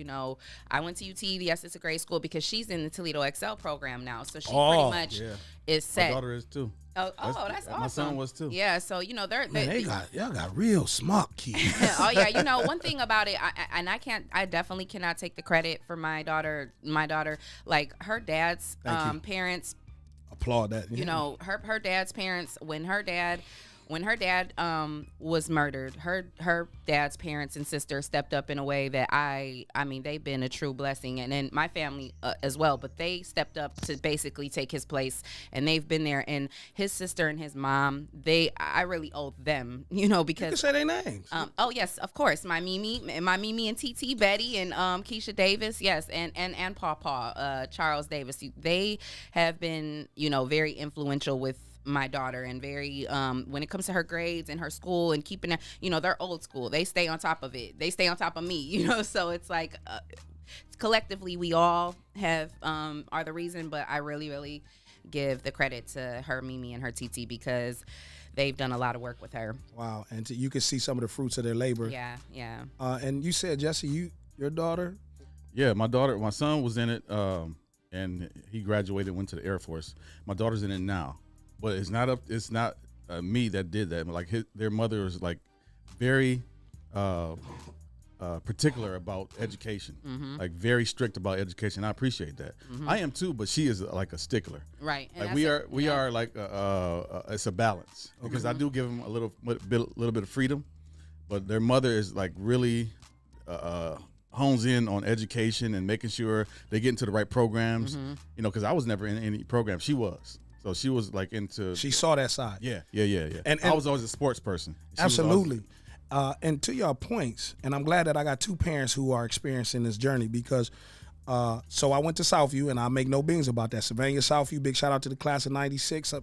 I went to UT. Yes, it's a great school, because she's in the Toledo Excel program now, so she pretty much is set. My daughter is too. Oh, that's awesome. My son was too. Yeah, so Man, y'all got real smart kids. Oh yeah, one thing about it, I definitely cannot take the credit for my daughter. Like, her dad's parents, Applaud that. her dad's parents, when her dad was murdered, her dad's parents and sister stepped up in a way that I mean, they've been a true blessing, and then my family as well, but they stepped up to basically take his place, and they've been there. And his sister and his mom, I really owe them, because You can say their names. oh yes, of course, my Mimi and TT Betty and Keisha Davis, yes, and Paw Charles Davis. They have been, very influential with my daughter, and very when it comes to her grades and her school and keeping her, they're old school. They stay on top of it. They stay on top of me, so it's like collectively we all have are the reason, but I really give the credit to her Mimi and her TT, because they've done a lot of work with her. Wow, and you can see some of the fruits of their labor. Yeah. And you said, Jesse, your daughter? Yeah, my son was in it, and he graduated, went to the Air Force. My daughter's in it now. But it's not me that did that. Like, their mother is like very particular about education, like very strict about education. I appreciate that. I am too, but she is like a stickler. Right. And Like we are like it's a balance, because I do give them a little bit of freedom, but their mother is like really hones in on education and making sure they get into the right programs. Because I was never in any program. She was. So she was like into. She saw that side. Yeah. And I was always a sports person. Absolutely. And to your points, and I'm glad that I got two parents who are experiencing this journey, because so I went to Southview, and I make no beans about that. Sylvania Southview, big shout out to the class of '96,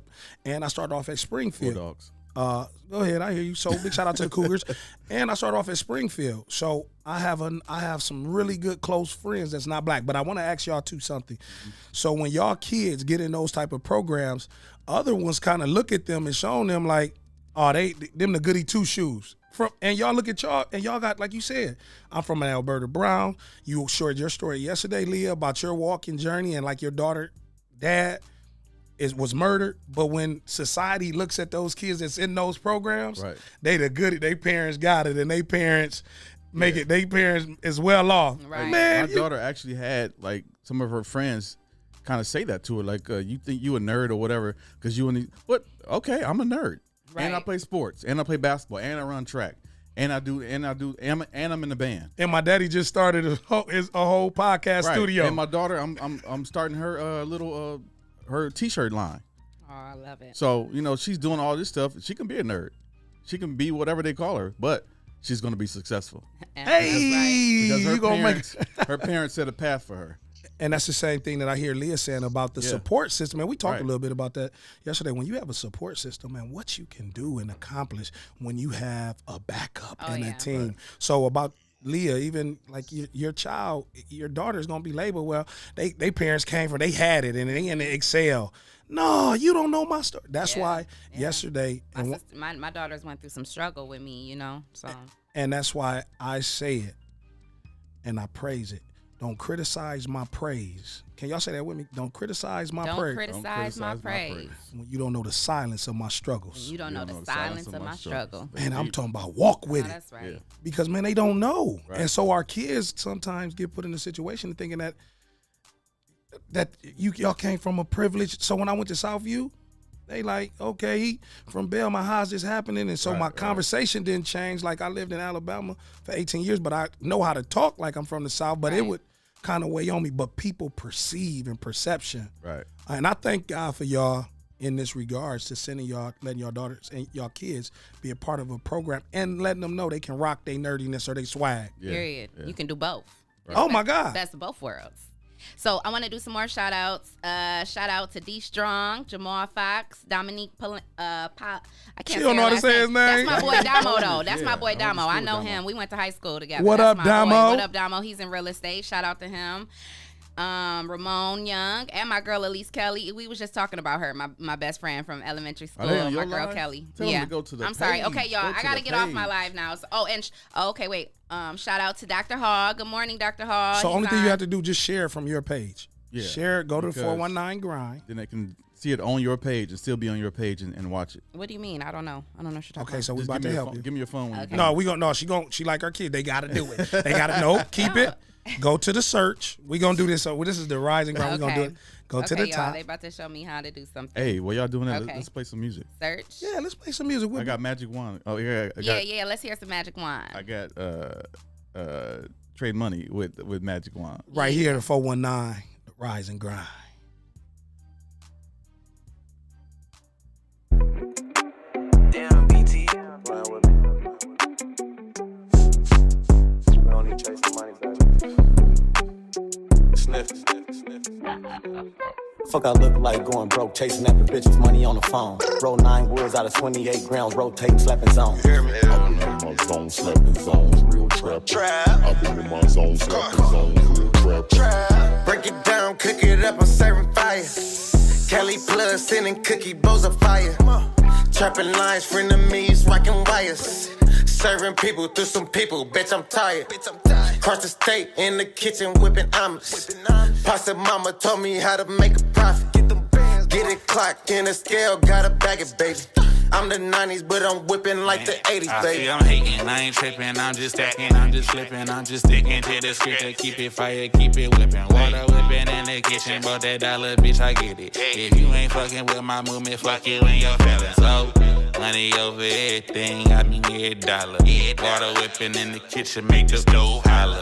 and I started off at Springfield. Bulldogs. Go ahead, I hear you. So big shout out to the Cougars, and I started off at Springfield. So I have some really good close friends that's not black. But I want to ask y'all something. So when y'all kids get in those type of programs, other ones kind of look at them and show them like, oh, them the goody two shoes. And y'all look at y'all, and y'all got, like you said, I'm from an Alberta Brown. You shared your story yesterday, Leah, about your walking journey, and like your daughter, dad. was murdered, but when society looks at those kids that's in those programs, Right. they the good. They parents got it, and they parents make it. They parents is well off. Right. Man, My daughter actually had like some of her friends kind of say that to her, like, you think you a nerd or whatever because you and what? Okay, I'm a nerd, and I Right. play sports, and I play basketball, and I run track, and I'm in the band. and my daddy just started a whole podcast Right. studio. And my daughter, I'm starting her little her t-shirt line. Oh, I love it. So she's doing all this stuff. She can be a nerd. She can be whatever they call her, but she's going to be successful And that's right. Hey, because her you gonna make parents, her parents set a path for her. And that's the same thing that I hear Leah saying about the Yeah. support system. And we talked Right. a little bit about that yesterday. When you have a support system and what you can do and accomplish when you have a backup Oh, and yeah. a team. So about Leah, even like your child, your daughter's going to be labeled, well, they parents came from, they had it and they in the Excel. No, you don't know my story. That's Yeah. why Yeah. yesterday, My daughters went through some struggle with me, so. and that's why I say it and I praise it. Don't criticize my praise. Can y'all say that with me? Don't criticize my Don't praise. criticize my praise. When you don't know the silence of my struggles. You don't know the silence of my struggle. Man, I'm talking about walk with Oh, it. that's right. Yeah. Because, man, they don't know. Right. And so our kids sometimes get put in a situation thinking that y'all came from a privilege. So when I went to Southview, they like, okay, from Belmont, how's this happening? And so Right, my right. conversation didn't change. Like I lived in Alabama for 18 years, but I know how to talk like I'm from the South, but it Right. would kind of weigh on me. But people perceive and perception. Right. And I thank God for y'all in this regards to sending y'all, letting y'all daughters and y'all kids be a part of a program and letting them know they can rock their nerdiness or their swag. Yeah. Period. Yeah. You can do both. Oh my God. Best of both worlds. So I want to do some more shout outs. Shout out to D Strong, Jamal Fox, Dominique I can't She say don't know her how to last say his name. That's my boy Damo though. That's my Yeah, boy I went to Damo. I school know with him. Damo. We went to high school together. What That's up, my Damo? boy. What up, Damo? He's in real estate. Shout out to him. Ramon Young and my girl Elise Kelly. We was just talking about her, my best friend from elementary Are school. they on My your girl live? Kelly. Tell them yeah. to go to the I'm sorry. page. Okay, y'all. Go to I gotta the get off my page. live now. So, okay, wait. Shout out to Dr. Hogg. Good morning, Dr. Hogg. So He's only thing on- you have to do, just share from your page. Yeah, Share it, go to the because 419 grind. Then they can see it on your page and still be on your page and watch it. What do you mean? I don't know. I don't know what you're talking Okay, about. so we Just about give to me your help phone. you. Give me your phone. When you Okay. do No, she like our kid. They gotta do it. They gotta keep it. Go to the search. We gonna do this. So this is the rising ground. We gonna do it. Go to the y'all, top. they about to show me how to do something. Hey, while y'all doing that, Okay. let's play some music. Search. Yeah, let's play some music. I got Magic Wand. Oh yeah, I got Yeah. Let's hear some Magic Wine. I got Trade Money with Magic Wand. right here, the 419, the rise and grind. Damn, BT. Ride with me. We don't need chasing money, baby. Sniff. Fuck, I look like going broke, chasing after bitches, money on the phone. Roll 9 woods out of 28 grounds, rotating, slapping zone. Hear me? My zone, slapping zones, real trap. Trap. I've been in my zone, slapping zones, real trap. Break it down, cook it up, I'm serving fire. Cali Plus sending cookie bowls of fire. Trapping lines, frenemies, rocking wires. Serving people through some people, bitch, I'm tired. Cross the state in the kitchen, whipping omelets. Pasta mama told me how to make a profit. Get it clocked in the scale, gotta bag it, baby. I'm the 90s, but I'm whipping like the 80s, I baby. see I'm hating, I ain't tripping, I'm just stacking, I'm just flipping, I'm just sticking to the script to keep it fire, keep it whipping. Water whipping in the kitchen, bought that dollar, bitch, I get it. If you ain't fucking with my movement, fuck you and your feelings. So, money over everything, I mean every dollar. Water whipping in the kitchen, make the stove holler.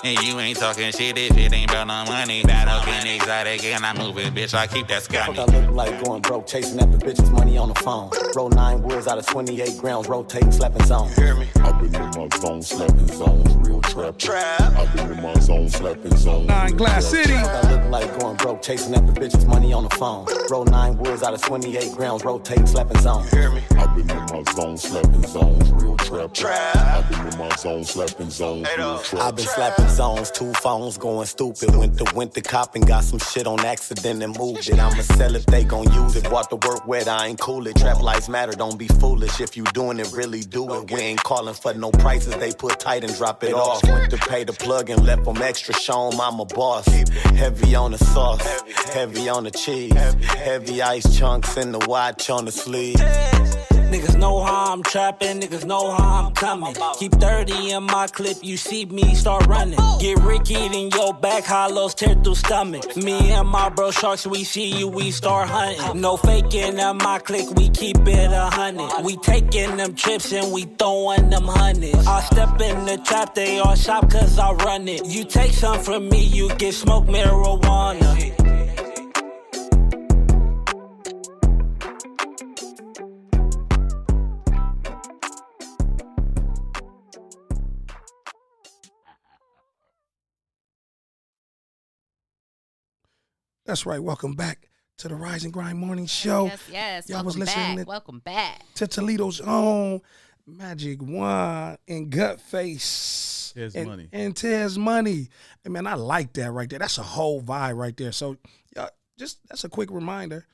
And you ain't talking shit if it ain't about no money. Fucking exotic and I move it, bitch, I keep that Fuck, Scotty. I look like going broke, chasing after bitches, money on the phone. Roll 9 woods out of 28 grounds, rotating, slapping zone. Hear me? I've been in my zone, slapping zones, real trap. Trap. I've been in my zone, slapping zones. Nine Glass City. Fuck, I look like going broke, chasing after bitches, money on the phone. Roll 9 woods out of 28 grounds, rotating, slapping zone. Hear me? I've been in my zone, slapping zones, real trap. Trap. I've been in my zone, slapping zones, real trap. I've been slapping zones, 2 phones going stupid. Went to cop and got some shit on accident and moved it. I'ma sell if they gon' use it. Bought the work wet, I ain't cool it. Trap lives matter, don't be foolish. If you doing it, really do it. We ain't calling for no prices, they put tight and drop it off. Went to pay the plug and left them extra, show 'em I'm a boss. Heavy on the sauce, heavy on the cheese. Heavy ice chunks in the watch on the sleeve. Niggas know how I'm trapping, niggas know how I'm coming. Keep 30 in my clip, you see me start running. Get Ricky in your back, hollows tear through stomach. Me and my bro sharks, we see you, we start hunting. No faking in my clique, we keep it 100. We taking them trips and we throwing them hundreds. I step in the trap, they all shop cause I run it. You take some from me, you get smoke marijuana. That's right. Welcome back to the Rise and Grind Morning Show. Yes. Y'all Welcome was listening back. Welcome back. to Toledo's own Magic Wand and Gutface. Tez Money. And Tez Money. And man, I like that right there. That's a whole vibe right there. So y'all, just that's a quick reminder.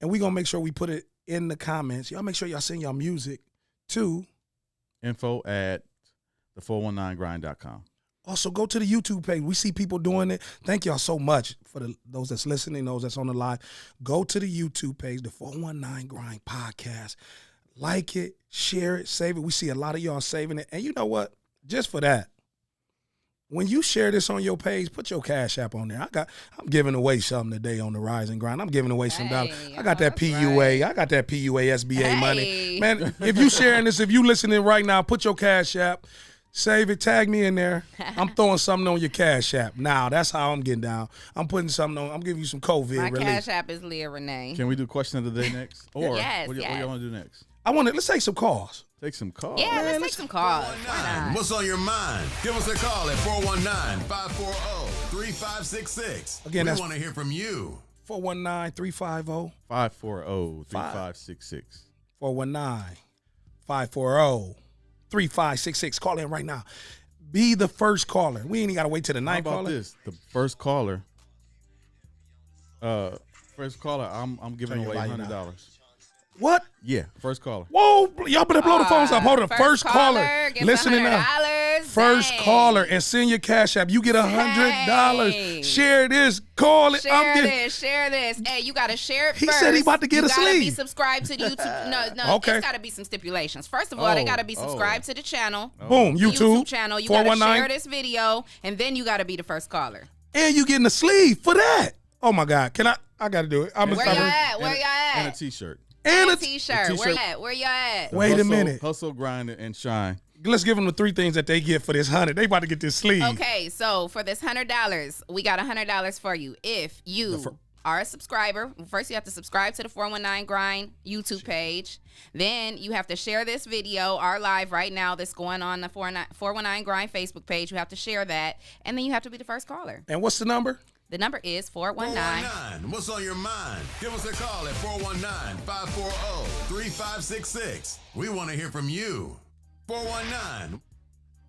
And we're going to make sure we put it in the comments. Y'all make sure y'all send y'all music to info@the419grind.com. Also, go to the YouTube page. We see people doing it. Thank y'all so much for those that's listening, those that's on the live. Go to the YouTube page, the 419 Grind Podcast. Like it, share it, save it. We see a lot of y'all saving it. And you know what? Just for that, when you share this on your page, put your Cash App on there. I'm giving away something today on the Rise and Grind. I'm giving away some dollars. I got that PUA. Right. I got that PUA SBA money. Man, if you sharing this, if you listening right now, put your Cash App. Save it, tag me in there. I'm throwing something on your Cash App. Now, that's how I'm getting down. I'm putting something on. I'm giving you some COVID My relief. Cash App is Leah Renee. Can we do question of the day next? Or Yes, what do y'all want to do next? Let's take some calls. Take some calls. Yeah, let's take some calls. Why not? What's on your mind? Give us a call at 419-540-3566. Again, we that's want to hear from you. 419-350. 540-3566. 419-540-3566. Call in right now. Be the first caller. We ain't got to wait till the ninth How about caller. this? The first caller. I'm giving away $100. What? Yeah, first caller. Whoa, y'all better blow the phones up. Hold on. First caller. Listening up. First caller and send your Cash App. You get $100. Share this. Call it. Share this. Hey, you got to share it He first. said he about to get a You got to be sleeve. subscribed to YouTube. No. Okay. It's got to be some stipulations. First of all, they got to be subscribed to the channel. Boom, YouTube. Channel. You got to 419. share this video, and then you got to be the first caller. And you getting a sleeve for that. Oh, my God. Can I got to do it. I'm Where y'all at? Where y'all at? And a T-shirt. And a T-shirt. Where y'all at? Where y'all at? Wait a minute. Hustle, grind, and shine. Let's give them the 3 things that they get for this $100. They about to get this sleeve. Okay, so for this $100, we got $100 for you. If you are a subscriber, first you have to subscribe to the 419 Grind YouTube page. Then you have to share this video, our live right now that's going on the 419 Grind Facebook page. You have to share that. And then you have to be the first caller. And what's the number? The number is 419. What's on your mind? Give us a call at 419-540-3566. We want to hear from you. 419.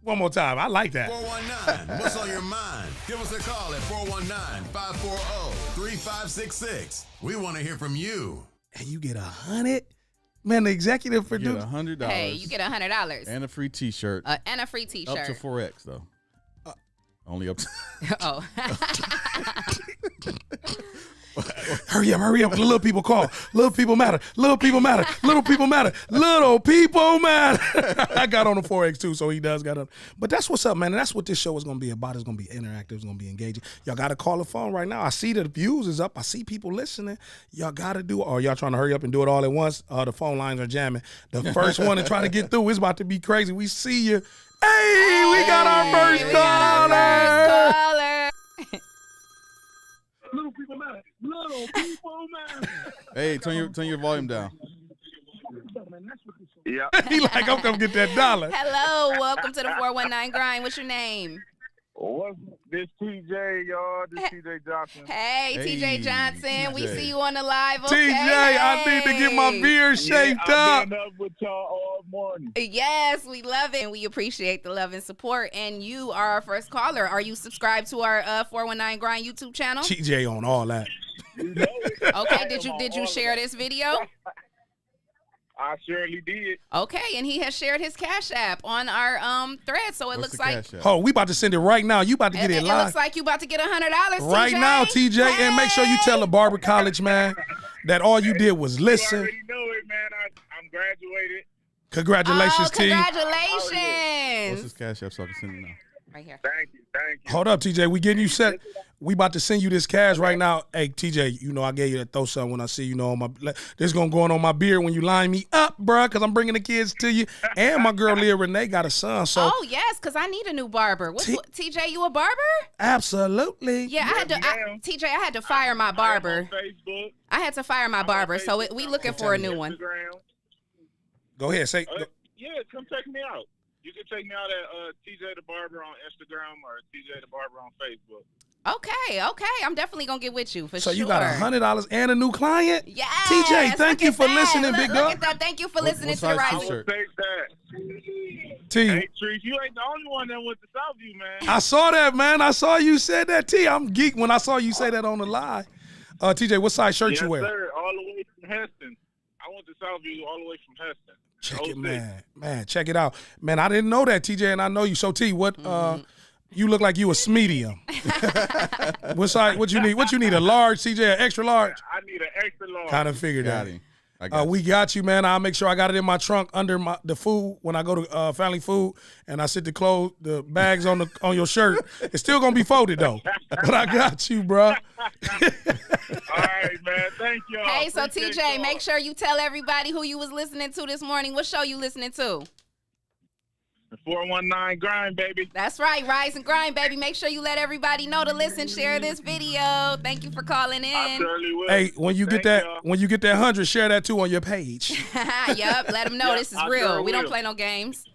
One more time. I like that. 419. What's on your mind? Give us a call at 419-540-3566. We want to hear from you. And you get $100. Man, the executive You get producer. $100. Hey, you get $100. And a free T-shirt. And a free T-shirt. Up to 4X, though. Only up to... Oh. Hurry up. The little people call. Little people matter. Little people matter. Little people matter. Little people matter. I got on the 4X too, so he does got on. But that's what's up, man. And that's what this show is going to be about. It's going to be interactive. It's going to be engaging. Y'all got to call the phone right now. I see the views is up. I see people listening. Y'all got to do it. Or y'all trying to hurry up and do it all at once? The phone lines are jamming. The first one to try to get through is about to be crazy. We see you. Hey, we got our first caller. Little people matter. Little people matter. Hey, turn your volume down. Yeah. He like, I'm going to get that dollar. Hello, welcome to the 419 Grind. What's your name? What's This TJ, y'all. This TJ Johnson. Hey, Hey, TJ Johnson. We TJ. see you on the live. Okay. TJ, I need to get my beard shaped up. I've been up with y'all all morning. Yes, we love it. And we appreciate the love and support. And you are our first caller. Are you subscribed to our 419 Grind YouTube channel? TJ on all that. You know it. Okay, did you share this video? I surely did. Okay, and he has shared his Cash App on our thread. So it What's looks the like cash app? Oh, we about to send it right now. You about to get it it live. looks like you about to get $100, Right TJ. now, TJ. And make sure you tell the Barber College, man, that all you did was You listen. already know it, man. I'm graduated. Congratulations, Oh, T. congratulations. What's his cash app so I can send it now? Right here. Thank you. Hold up, TJ. We getting you set. We about to send you this cash right now. Hey, TJ, you know I gave you that throw something when I see you know on my. This gonna go on my beard when you line me up, bruh, because I'm bringing the kids to you. And my girl Leah Renee got a son, so Oh yes, because I need a new barber. TJ, you a barber? absolutely. Yeah, TJ, I had to fire my barber. Facebook. I had to fire my barber, so we looking for a new one. Instagram. Go ahead, say. Yeah, come check me out. You can check me out at TJ the Barber on Instagram or TJ the Barber on Facebook. Okay, I'm definitely gonna get with you for So sure. you got $100 and a new client. Yes, TJ, thank look you at for that. listening, Look big at dog. that. Thank you for What listening to the size Rising. t-shirt? Take that. T, Hey, Trees, you ain't the only one that went to Southview, man. I saw that, man. I saw you said that. T, I'm geek when I saw you say that on the live. TJ, what size shirt Yes, you wear? sir. All the way from Heston. I went to Southview all the way from Heston. Check it, 06. man, check it out, man. I didn't know that, TJ, and I know you. So, T, what? You look like you a medium. What size? What you need? What you need? A large, TJ, an extra large? I need an extra large. Kind of figured Got that. him. I got We got you, man. I'll make sure I got it in my trunk under the food when I go to Family Food, and I sit the bags on your shirt. It's still gonna be folded though, but I got you, bro. All right, man. Thank y'all. Hey, so Appreciate TJ, y'all. make sure you tell everybody who you was listening to this morning. What show you listening to? The 419 Grind, baby. That's right, Rise and Grind, baby. Make sure you let everybody know to listen, share this video. Thank you for calling I in. surely will. Hey, when you get Thank that, y'all. when you get that 100, share that too on your page. Yep, let them know Yep, this is I real. sure We don't will. play no games.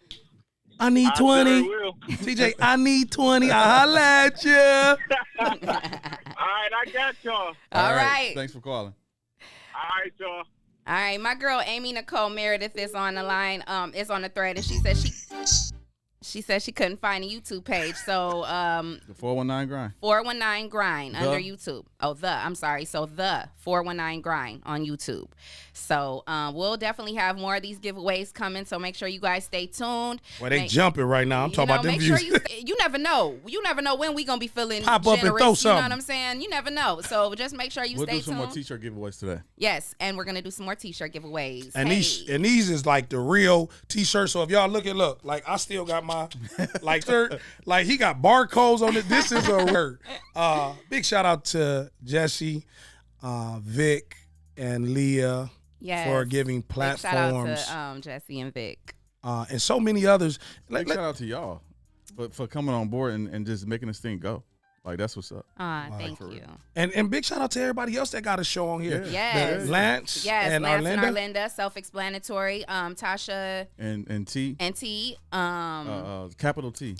I need I 20. Sure will. TJ, I need 20. I holla at you. All right, I got y'all. All right. Thanks for calling. All right, y'all. All right, my girl Amy Nicole Meredith is on the line. Is on the thread, and she said she couldn't find a YouTube page. So The 419 grind. 419 Grind under The? YouTube. I'm sorry. So the 419 Grind on YouTube. So we'll definitely have more of these giveaways coming. So make sure you guys stay tuned. Well, they jumping right now. I'm talking about them make views. sure you never know. You never know when we gonna be feeling Pop up and generous. throw You know something. what I'm saying? You never know. So just make sure you We'll stay do some tuned. more t-shirt giveaways today. Yes, and we're gonna do some more t-shirt giveaways. And Hey. these is like the real t-shirts. So if y'all look, like I still got my like shirt, like he got barcodes on it. This is a word. Big shout out to Jesse, Vic, and Leah Yes. for giving Big platforms, shout out to Jesse and Vic. and so many others. Big shout out to y'all for coming on board and just making this thing go. Like, that's what's up. Thank for you. real. And big shout out to everybody else that got a show on here. Yes. The Lance, Yes, and Lance Arlinda. and Arlinda, self-explanatory. Tasha And T. and T. Capital T.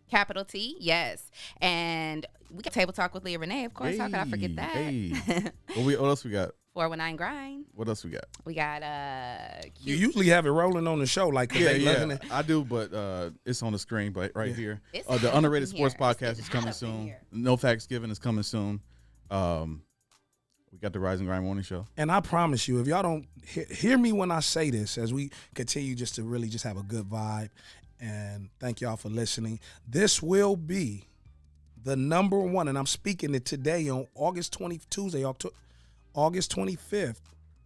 Capital T. Yes, and we got Table Talk with Leah Renee. Of course, how could I forget that? Hey. What else we got? 419 Grind. What else we got? We got You usually have it rolling on the show, like 'cause they loving it. I do, but it's on the screen, but right here. It's The hot Underrated in Sports here. It's Podcast getting is hot coming up in soon. here. No Facts Given is coming soon. We got the Rise and Grind Morning Show. And I promise you, if y'all don't hear me when I say this, as we continue just to really just have a good vibe, and thank y'all for listening, this will be the number one, and I'm speaking it today on August 25th,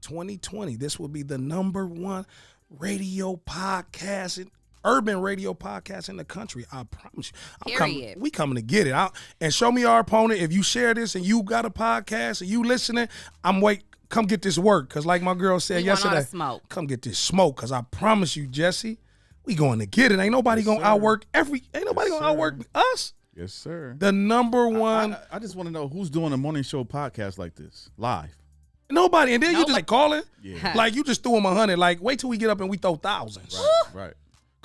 2020. This will be the number one radio podcast, urban radio podcast in the country. I promise you. Period. We coming to get it. And show me our opponent. If you share this and you got a podcast and you listening, come get this work. Because like my girl said We want all yesterday, the smoke. come get this smoke. Because I promise you, Jesse, we going to get it. Ain't nobody going to outwork outwork us. Yes, sir. The number one. I just want to know who's doing a morning show podcast like this live. Nobody. And then you just like calling. Yeah. Like you just threw them 100. Like wait till we get up and we throw thousands. Right.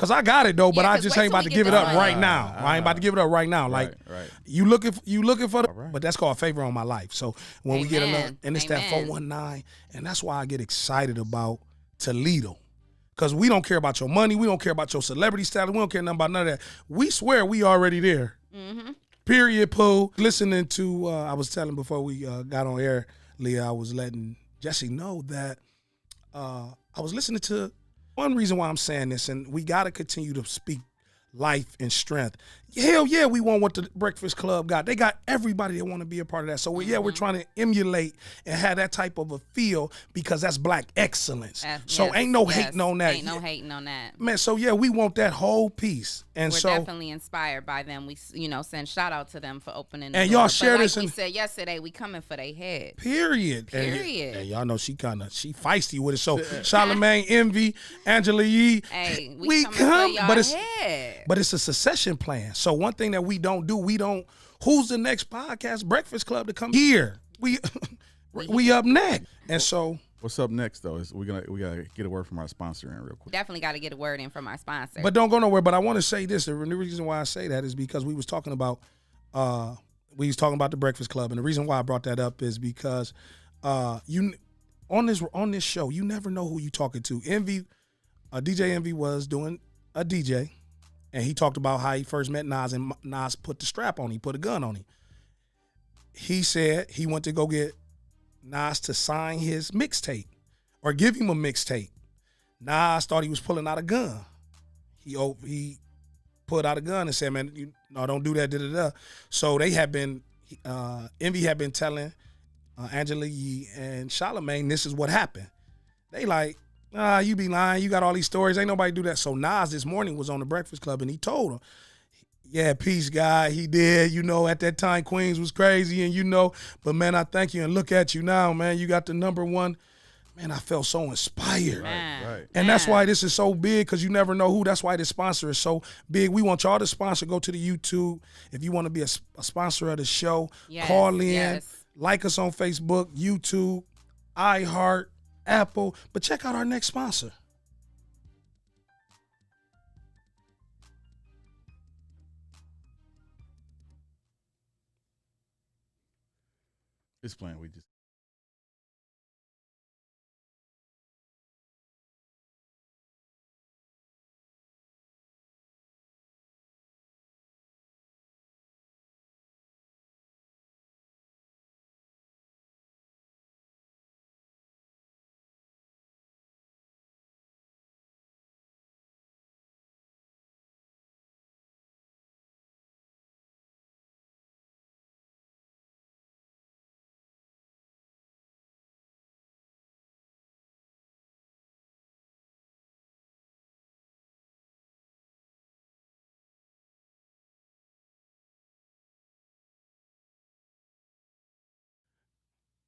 Cause I got it though, but Yeah, I 'cause just wait ain't till about we to get give it this up one. right now. I ain't about to give it up right now. Like right. you looking for the, All right. but that's called favor on my life. So when we get another, Amen. and it's that Amen. 419, and that's why I get excited about Toledo. Cause we don't care about your money, we don't care about your celebrity status, we don't care nothing about none of that. We swear we already there. Mm-hmm. Period. Pooh. Listening to, I was telling before we got on air, Leah, I was letting Jesse know that I was listening to one reason why I'm saying this, and we got to continue to speak life and strength. Hell yeah, we want what the Breakfast Club got. They got everybody that want to be a part of that. So we're trying to emulate and have that type of a feel because that's black excellence. So Yes, ain't no yes. hating on that. Ain't no hating on that. Man, so yeah, we want that whole piece. And We're so definitely inspired by them. We, send shout out to them for opening. The And door. y'all But share like this we in- said yesterday, we coming for their head. Period. Period. And y'all know she feisty with it. So Charlamagne, Envy, Angela Yee. Hey, we coming come, for y'all but it's head. but it's a succession plan. So one thing that we don't do, who's the next podcast Breakfast Club to come here? We up next. And so What's up next though? Is we gotta get a word from our sponsor in real quick. Definitely got to get a word in from our sponsor. but don't go nowhere. But I want to say this. The reason why I say that is because we was talking about the Breakfast Club, and the reason why I brought that up is because you on this show, you never know who you talking to. Envy, DJ Envy was doing a DJ, and he talked about how he first met Nas, and Nas put the strap on him, he put a gun on him. He said he went to go get Nas to sign his mixtape or give him a mixtape. Nas thought he was pulling out a gun. He pulled out a gun and said, "Man, don't do that." Da da da. So they have been, Envy had been telling Angela Yee and Charlamagne, this is what happened. They like, you be lying. You got all these stories. Ain't nobody do that. So Nas this morning was on the Breakfast Club and he told him, yeah, peace, guy. He did. At that time, Queens was crazy and but man, I thank you and look at you now, man. You got the #1. Man, I felt so inspired. Right. And that's why this is so big because you never know who. That's why the sponsor is so big. We want y'all to sponsor. Go to the YouTube. If you want to be a sponsor of the show, call in. Yes. Like us on Facebook, YouTube, iHeart, Apple. But check out our next sponsor. It's playing. We just.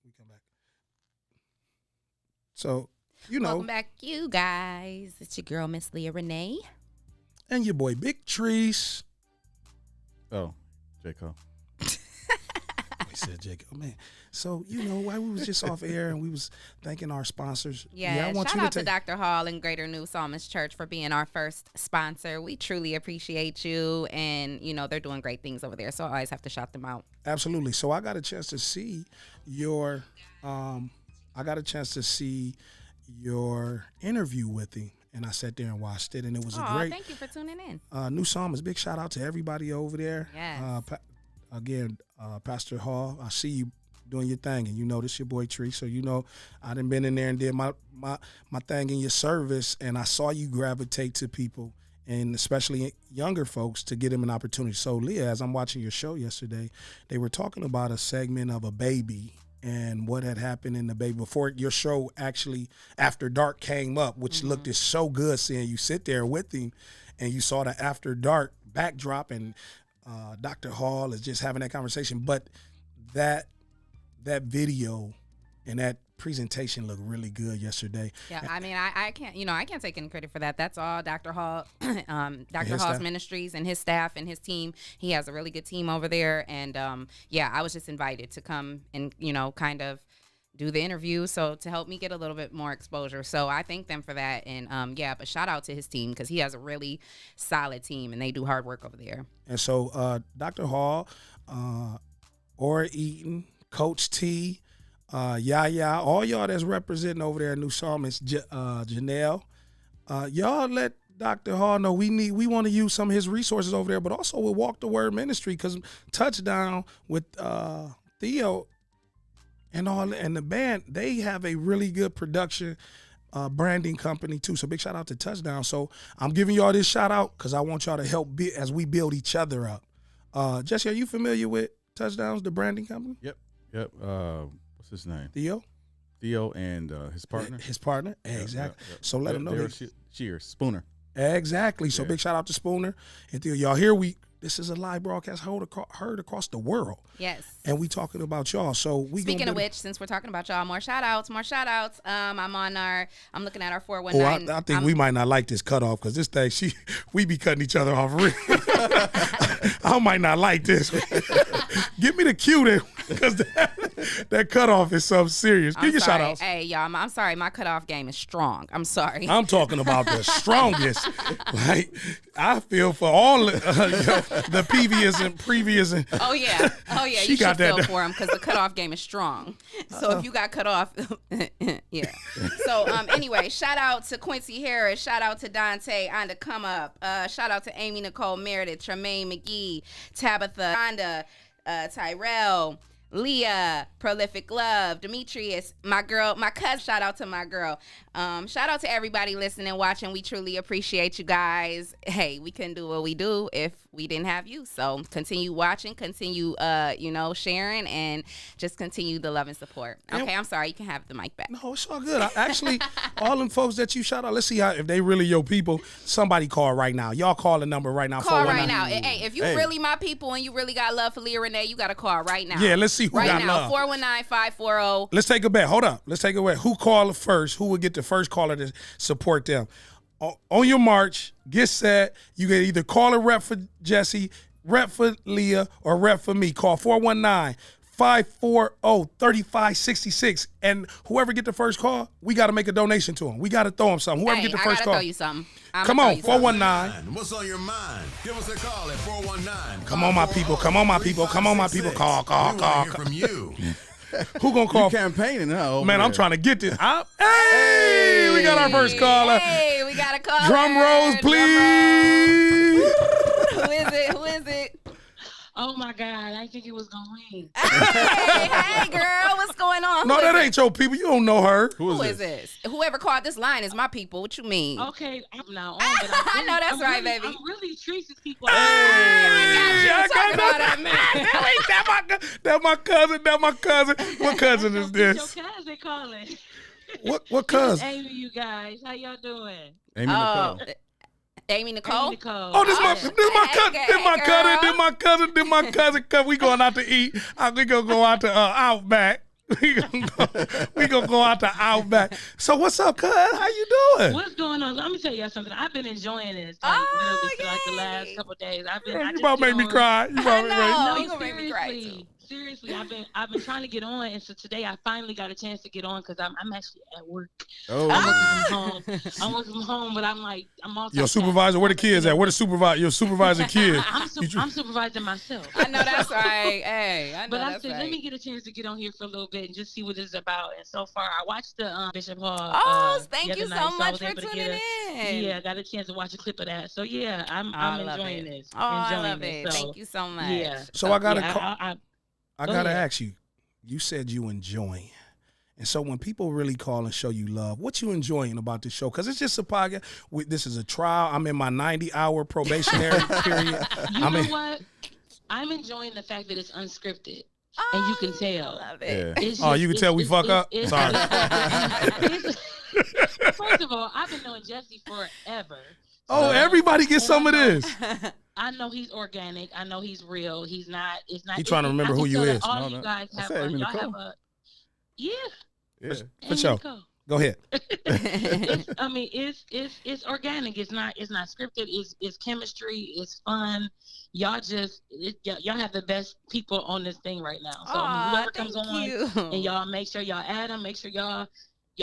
We come back. So, Welcome back, you guys. It's your girl, Miss Leah Renee. And your boy, Big Trees. Oh, J. Cole. We said Jacob, man. So, while we was just off air and we was thanking our sponsors. Yeah, I want shout you to out to Dr. Hall and Greater New Psalmist Church for being our first sponsor. We truly appreciate you, and they're doing great things over there, so I always have to shout them out. Absolutely. So I got a chance to see your interview with him, and I sat there and watched it, and it was a great. Thank you for tuning in. New Psalmist. Big shout out to everybody over there. Yes. Pastor Hall, I see you doing your thing, and this your boy Tree, so I done been in there and did my thing in your service, and I saw you gravitate to people, and especially younger folks, to get them an opportunity. So Leah, as I'm watching your show yesterday, they were talking about a segment of a baby and what had happened in the baby before your show actually After Dark came up, which looked so good seeing you sit there with him and you saw the After Dark backdrop and Dr. Hall is just having that conversation. But that video and that presentation looked really good yesterday. Yeah, I mean, I can't, I can't take any credit for that. That's all Dr. Hall, Dr. Hall's staff. ministries and his staff and his team. He has a really good team over there. And I was just invited to come and, kind of do the interview, so to help me get a little bit more exposure. So I thank them for that. And yeah, but shout out to his team because he has a really solid team and they do hard work over there. And so Dr. Hall, Ora Eaton, Coach T, Yaya, all y'all that's representing over there in New Psalmist, Janelle, y'all let Dr. Hall know we want to use some of his resources over there, but also with Walk the Word Ministry, because Touchdown with Theo and the band, they have a really good production branding company too. So big shout out to Touchdown. So I'm giving y'all this shout out because I want y'all to help as we build each other up. Jesse, are you familiar with Touchdowns, the branding company? Yep. What's his name? Theo and his partner. His partner, exactly. So let them know. Cheers, Spooner. Exactly. So big shout out to Spooner and Theo. Y'all here this is a live broadcast heard across the world. Yes. And we talking about y'all. So speaking of which, since we're talking about y'all, more shout outs. I'm looking at our 419. I think we might not like this cutoff because this thing, we be cutting each other off real. I might not like this. Give me the cue then, because that cutoff is something serious. Give your shout outs. Hey, y'all, I'm sorry. My cutoff game is strong. I'm sorry. I'm talking about the strongest. Like, I feel for all the previous. Oh, yeah. You should feel for him because the cutoff game is strong. So if you got cut off, yeah. So anyway, shout out to Quincy Harris. Shout out to Dante on the come up. Shout out to Amy Nicole Meredith, Tremaine McGee, Tabitha, Rhonda, Tyrell, Leah, Prolific Love, Demetrius, my girl, my cousin. Shout out to my girl. Shout out to everybody listening, watching. We truly appreciate you guys. Hey, we couldn't do what we do if we didn't have you. So continue watching, continue, sharing, and just continue the love and support. Okay, I'm sorry. You can have the mic back. No, it's all good. Actually, all them folks that you shout out, let's see if they really your people. Somebody call right now. Y'all call the number right now. Call right now. Hey, if you really my people and you really got love for Leah Renee, you got to call right now. Yeah, let's see who got love. 419-540. Let's take a bet. Hold up. Let's take a bet. Who called first? Who would get the first caller to support them? On your march, get set. You can either call a rep for Jesse, rep for Leah, or rep for me. Call 419-540-3566. And whoever get the first call, we got to make a donation to him. We got to throw him something. Whoever get the first call. I got to throw you something. Come on, 419. What's on your mind? Give us a call at 419. Come on, my people. Come on, my people. Come on, my people. Call. We want to hear from you. Who gonna call? You campaigning now? Man, I'm trying to get this. Hey, we got our first caller. Hey, we got a caller. Drum rolls, please. Who is it? Oh my God, I think it was gonna win. Hey, girl, what's going on? No, that ain't your people. You don't know her. Who is this? Whoever called this line is my people. What you mean? Okay, I'm not on, but I know that's right, baby. I'm really Teresa's people. Hey, That's my cousin. What cousin is this? Your cousin calling. What cousin? Amy, you guys, how y'all doing? Amy Nicole. Amy Nicole. Oh, this my cousin. Cause we going out to eat. We gonna go out to Outback. We gonna go out to Outback. So what's up, cuz? How you doing? What's going on? Let me tell y'all something. I've been enjoying this. Literally for like the last couple of days. You about to make me cry. You about to make me cry too. Seriously, I've been trying to get on, and so today I finally got a chance to get on because I'm actually at work. Oh, I'm working from home, but I'm also your supervisor. Where the kids at? Where the supervisor? Your supervisor kid. I'm supervising myself. I know that's right. Hey, I know I said, let me get a chance to get on here for a little bit and just see what it's about. And so far, I watched the Bishop Hall. Thank you so much for tuning in. Yeah, I got a chance to watch a clip of that. So yeah, I'm enjoying this. I love it. Thank you so much. Yeah. So I gotta ask you. You said you enjoying, and so when people really call and show you love, what you enjoying about this show? Because it's just a podcast. This is a trial. I'm in my 90-hour probationary period. You know what? I'm enjoying the fact that it's unscripted. And you can tell. I love it. Yeah. You can tell we fuck up? Sorry. First of all, I've been knowing Jesse forever. Oh, everybody gets some of this. I know he's organic. I know he's real. He's not. It's not. He's trying to remember who you is. All you guys have. Y'all have a. Yeah. For sure. Go ahead. I mean, it's organic. It's not scripted. It's chemistry. It's fun. Y'all y'all have the best people on this thing right now. So I mean, whoever comes on, and y'all make sure y'all add them. Make sure y'all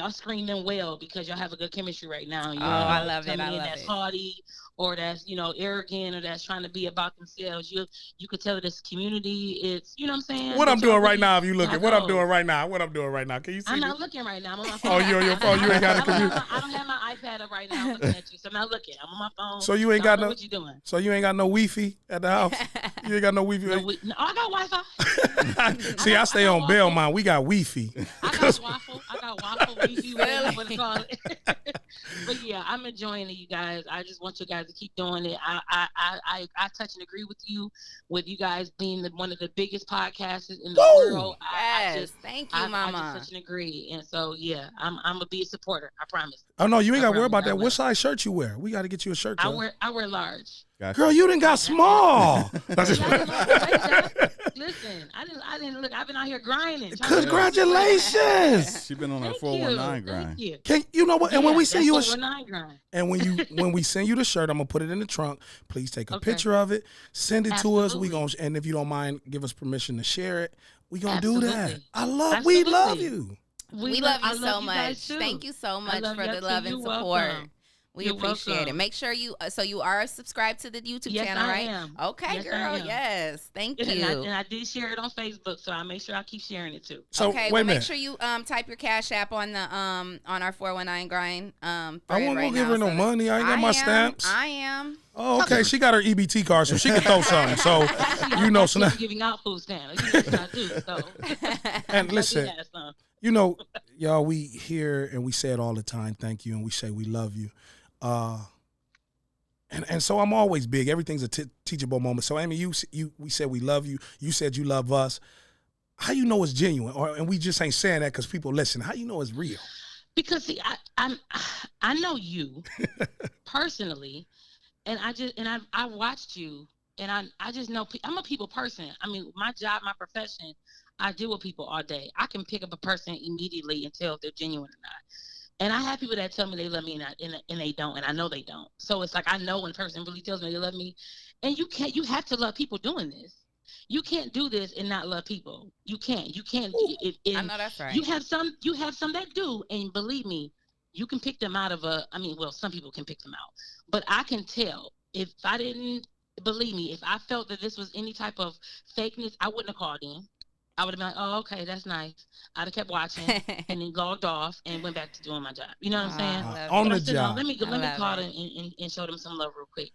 screen them well because y'all have a good chemistry right now. You I love it. I love that's it. haughty or that's arrogant or that's trying to be about themselves. You could tell that this community. It's what I'm saying. What I'm doing y'all right really now, if you look at what I'm know. doing right now. What I'm doing right now. Can you see I'm me? not looking right now. I'm on my phone. Oh, you're on your phone. You ain't got the computer. I don't have my iPad up right now looking at you, so I'm not looking. I'm on my phone. So you ain't I got don't know no. what you doing? So you ain't got no Wi-Fi at the house. You ain't got no Wi-Fi. No, I got Wi-Fi. See, I stay on Belmont. We got Wi-Fi. I got waffle, Wi-Fi, whatever you want to call it. But yeah, I'm enjoying it, you guys. I just want you guys to keep doing it. I touch and agree with you guys being one of the biggest podcasters in the world. Thank you, Mama. I just touch and agree, and so yeah, I'm gonna be a supporter. I promise. Oh no, you ain't got to worry about that. What size shirt you wear? We got to get you a shirt. I wear large. Gotcha. Girl, you done got small. Listen, I didn't look. I've been out here grinding. Congratulations. She's been on her 419 grind. Thank you. Can you know what? And when we send you a 419 grind. and when we send you the shirt, I'm gonna put it in the trunk. Please take a picture of it, send it to us. We gonna, and if you don't mind, give us permission to share it. We gonna do that. We love you. We love you so you much. guys too. Thank you so much love for y'all the too. love and You're support. welcome. We You're appreciate welcome. it. Make sure you you are subscribed to the YouTube Yes, channel, I right? am. Okay, Yes, I girl. am. Yes. Thank you. And I did share it on Facebook, so I make sure I keep sharing it too. So okay, wait well, a minute. make sure you type your Cash App on the on our 419 grind. I thread won't right go give now, her no so money. I ain't got my stamps. I am. Oh, okay. She got her EBT card, so she can throw something. So so now, giving out food stamps. You know what I do, so. and listen, I do have some. y'all, we hear and we say it all the time. Thank you, and we say we love you. And so I'm always big. Everything's a teachable moment. So Amy, we said we love you. You said you love us. How you know it's genuine? And we just ain't saying that because people listen. How you know it's real? Because see, I know you personally, and I watched you, and I just know I'm a people person. I mean, my job, my profession, I deal with people all day. I can pick up a person immediately and tell if they're genuine or not. And I have people that tell me they love me and they don't, and I know they don't. So it's like I know when a person really tells me they love me, and you have to love people doing this. You can't do this and not love people. You can't. I know that's right. You have some that do, and believe me, you can pick them out of some people can pick them out, but I can tell if I didn't believe me, if I felt that this was any type of fakeness, I wouldn't have called in. I would have been like, oh, okay, that's nice. I'd have kept watching and then logged off and went back to doing my job. You know what I'm saying? On the said, job. No, let me call them and show them some love real quick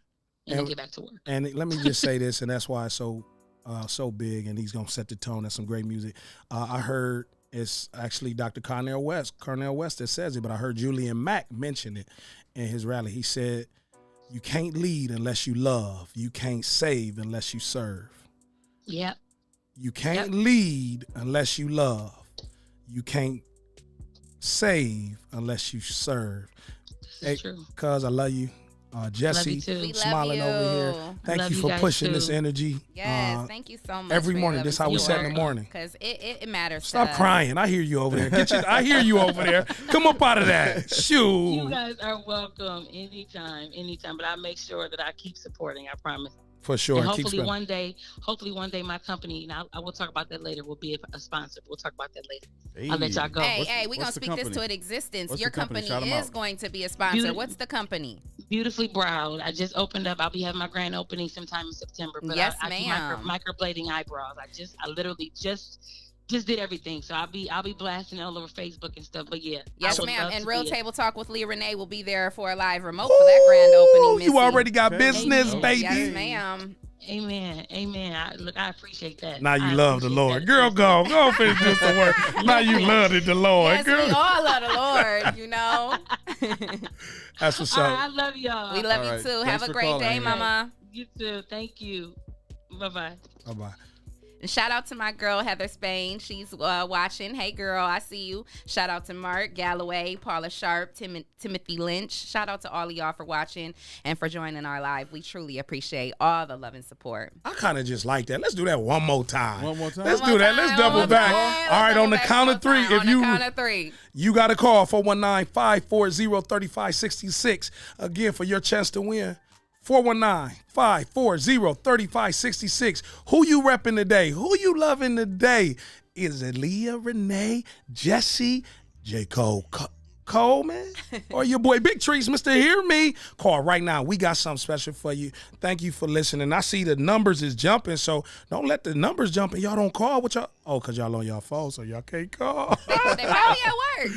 and then get back to work. And let me just say this, and that's why it's so big, and he's gonna set the tone. That's some great music. I heard it's actually Dr. Cornel West that says it, but I heard Julian Mack mention it in his rally. He said, "You can't lead unless you love. You can't save unless you serve." Yep. You can't lead unless you love. You can't save unless you serve. Hey, cuz I love you. Jesse, smiling over here. Thank you for pushing this energy. Yes, thank you so much. Every morning, this is how we set in the morning. Because it matters. Stop crying. I hear you over there. I hear you over there. Come up out of that. Shoot. You guys are welcome anytime. But I make sure that I keep supporting. I promise. For sure. And hopefully one day my company, now I will talk about that later, will be a sponsor. We'll talk about that later. Hey. I'll let y'all go. Hey, we're going to speak this to an existence. Your company is going to be a sponsor. What's the company? Beautifully Browed. I just opened up. I'll be having my grand opening sometime in September. But yes, I do microblading eyebrows. I literally just did everything. So I'll be blasting all over Facebook and stuff. But yeah. Yes, ma'am. And Real Table Talk with Leah Renee will be there for a live remote for that grand opening. Missy. You already got business, Amen. baby. Yes, ma'am. Amen. I appreciate that. Now you love the Lord. Girl, go finish this the work. Now you love the Lord. Yes, girl. we all love the Lord, you know. That's what's up. up. I love y'all. We love you too. Have a great day, Mama. You too. Thank you. Bye-bye. Bye-bye. And shout out to my girl, Heather Spain. She's watching. Hey, girl, I see you. Shout out to Mark Galloway, Paula Sharp, Timothy Lynch. Shout out to all of y'all for watching and for joining our live. We truly appreciate all the love and support. I kind of just like that. Let's do that one more time. One more time. Let's do that. Let's double back. All right, on the count of three. If you count of three. You got to call 419-540-3566. Again, for your chance to win. 419-540-3566. Who you repping today? Who you loving today? Is it Leah, Renee, Jesse, J. Cole, Coleman, or your boy Big Trees, Mr. Hear Me? Call right now. We got something special for you. Thank you for listening. I see the numbers is jumping, so don't let the numbers jump and y'all don't call. What y'all? Oh, because y'all on y'all phone, so y'all can't call. They probably at work.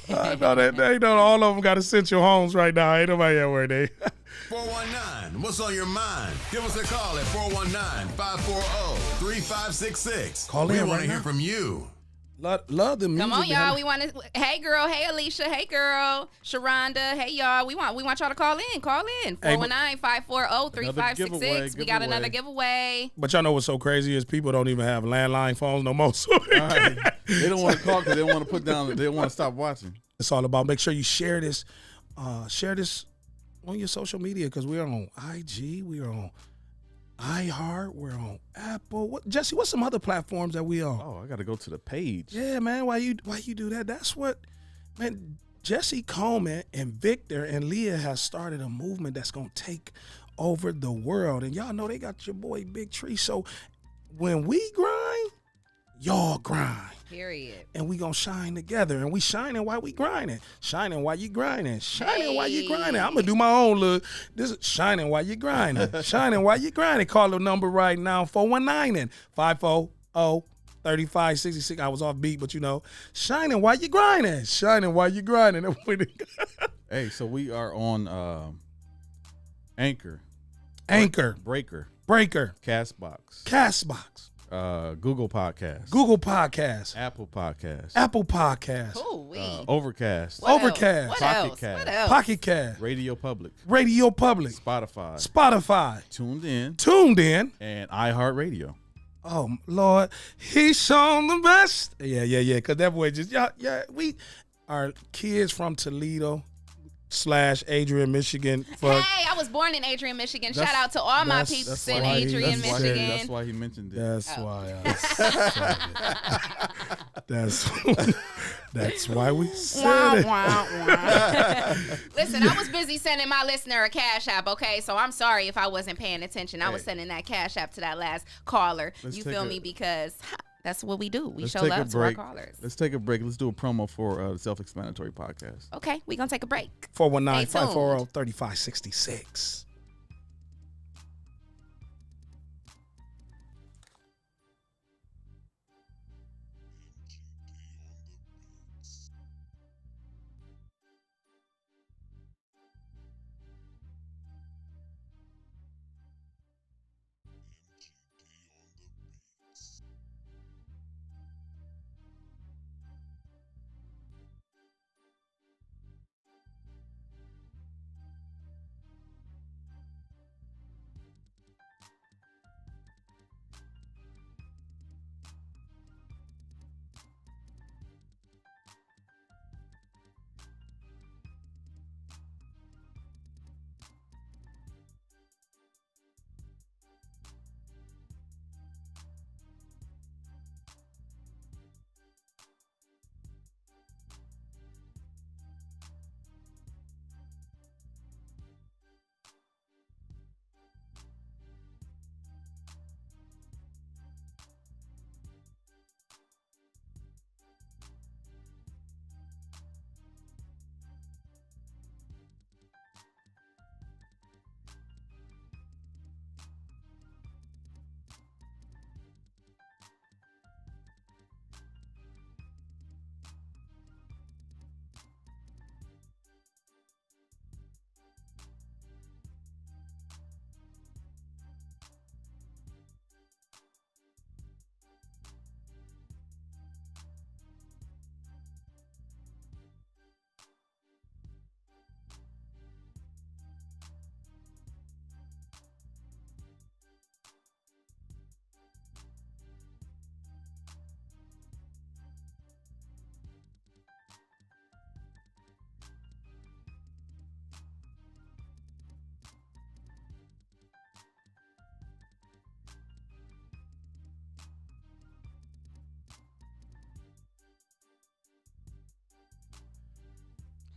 I know that they know all of them got essential homes right now. Ain't nobody at work. They 419, what's on your mind? Give us a call at 419-540-3566. Call in We want right to hear now. from you. Love the music. Come on, y'all. behind- We want to. Hey, girl. Hey, Alicia. Hey, girl. Sharonda. Hey, y'all. We want y'all to call in. Call in. 419-540-3566. We got another giveaway. But y'all know what's so crazy is people don't even have landline phones no more. So Right. They don't want to call because they don't want to put down. They don't want to stop watching. it's all about make sure you share this. Share this on your social media because we're on IG, we're on iHeart, we're on Apple. Jesse, what's some other platforms that we on? Oh, I got to go to the page. Yeah, man. Why you do that? That's what, man. Jesse Coleman and Victor and Leah has started a movement that's gonna take over the world, and y'all know they got your boy Big Tree. So when we grind, y'all grind. Period. And we gonna shine together, and we shining while we grinding, shining while you grinding, shining while you grinding. I'm gonna do my own look. This is shining while you grinding, shining while you grinding. Call the number right now, 419-540-3566. I was off beat, but you know, shining while you grinding, shining while you grinding. Hey, so we are on Anchor, Breaker, Castbox, Google Podcasts, Apple Podcasts, Ooh, Overcast, What Pocket else? Cast, What else? Pocket Cast, Radio Public, Spotify, Tuned In, and iHeartRadio. Oh Lord, he's shown the best. Yeah. Cause that boy just we are kids from Toledo / Adrian, Michigan. Hey, I was born in Adrian, Michigan. Shout out to all my peeps in Adrian, Michigan. That's why he mentioned it. That's why I said it. That's why we said it. Listen, I was busy sending my listener a Cash App, okay? So I'm sorry if I wasn't paying attention. I was sending that Cash App to that last caller. You feel me? Because that's what we do. We show love to our callers. Let's take a break. Let's do a promo for the Self-Explanatory podcast. Okay, we're going to take a break. 419-540-3566.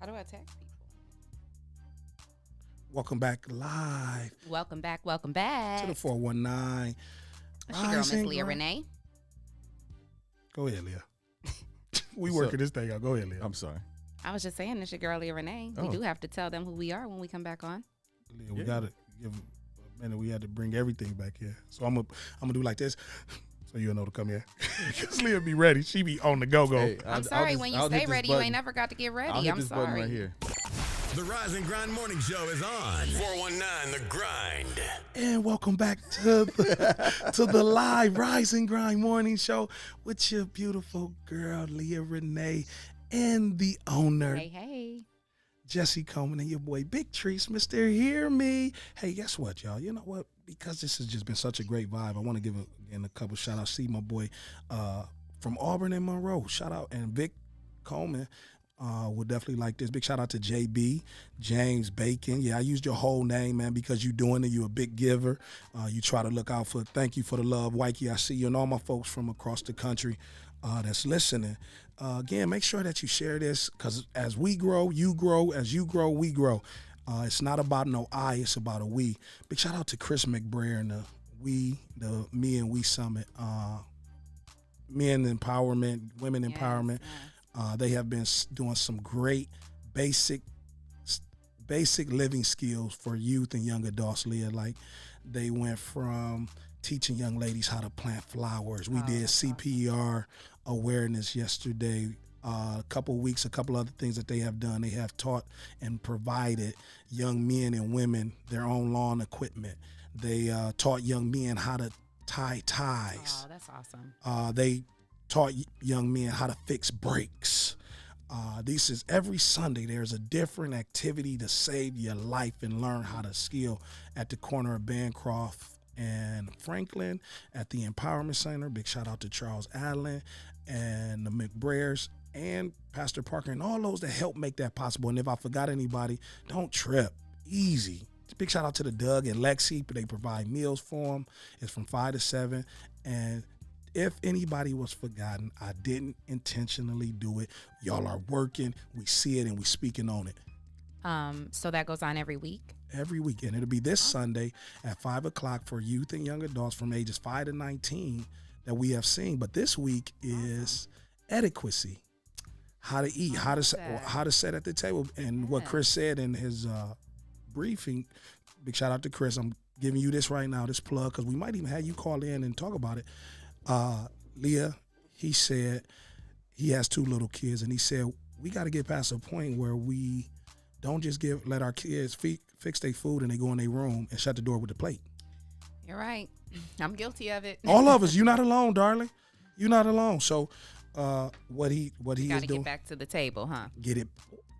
How do I tag people? Welcome back live Welcome back. Welcome to back. the 419. That's your girl, Miss Rising Leah Grind. Renee. Go ahead, Leah. we What's working up? this thing out. Go ahead, Leah. I'm sorry. I was just saying, it's your girl, Leah Renee. We Oh. do have to tell them who we are when we come back on. Leah, we Yeah. gotta give a minute. We had to bring everything back here. So I'm gonna do like this, so you'll know to come here. Because Leah be ready. She be on the go. Hey, I'm sorry, when you I'll stay hit this ready, you button. ain't never got to get ready. I'll hit I'm this sorry. button right here. The Rise and Grind Morning Show is on. 419 The Grind. And welcome back to the live Rise and Grind morning show with your beautiful girl Leah Renee and the owner Hey. Jesse Coleman and your boy Big Trees, Mr. Hear Me. Hey, guess what, y'all? You know what? Because this has just been such a great vibe, I want to give again a couple shout outs. See my boy from Auburn and Monroe. Shout out, and Vic Coleman. Would definitely like this. Big shout out to JB, James Bacon. Yeah, I used your whole name, man, because you're doing it. You're a big giver. You try to look out for, thank you for the love. Mikey, I see you and all my folks from across the country that's listening. Again, make sure that you share this because as we grow, you grow. As you grow, we grow. It's not about no I, it's about a we. Big shout out to Chris McBrayer and the Me and We Summit. Men empowerment, women empowerment. They have been doing some great basic living skills for youth and young adults, Leah. Like they went from teaching young ladies how to plant flowers. We did CPR awareness yesterday. A couple other things that they have done. They have taught and provided young men and women their own lawn equipment. They taught young men how to tie ties. Oh, that's awesome. They taught young men how to fix brakes. This is every Sunday. There's a different activity to save your life and learn how to skill at the corner of Bancroft and Franklin at the Empowerment Center. Big shout out to Charles Allen and the McBrayers and Pastor Parker and all those that help make that possible. And if I forgot anybody, don't trip. Easy. Big shout out to the Doug and Lexi. They provide meals for them. It's from 5 to 7. And if anybody was forgotten, I didn't intentionally do it. Y'all are working. We see it and we speaking on it. So that goes on every week? Every weekend. It'll be this Sunday at 5 o'clock for youth and young adults from ages 5 to 19 that we have seen. But this week is adequacy. How to eat, how to sit at the table. And what Chris said in his briefing, big shout out to Chris. I'm giving you this right now, this plug, because we might even have you call in and talk about it. Leah, he said he has 2 little kids, and he said we got to get past a point where we don't just let our kids fix their food and they go in their room and shut the door with the plate. You're right. I'm guilty of it. All of us. You're not alone, darling. You're not alone. So what he Got is to doing, get back to the table, huh? get it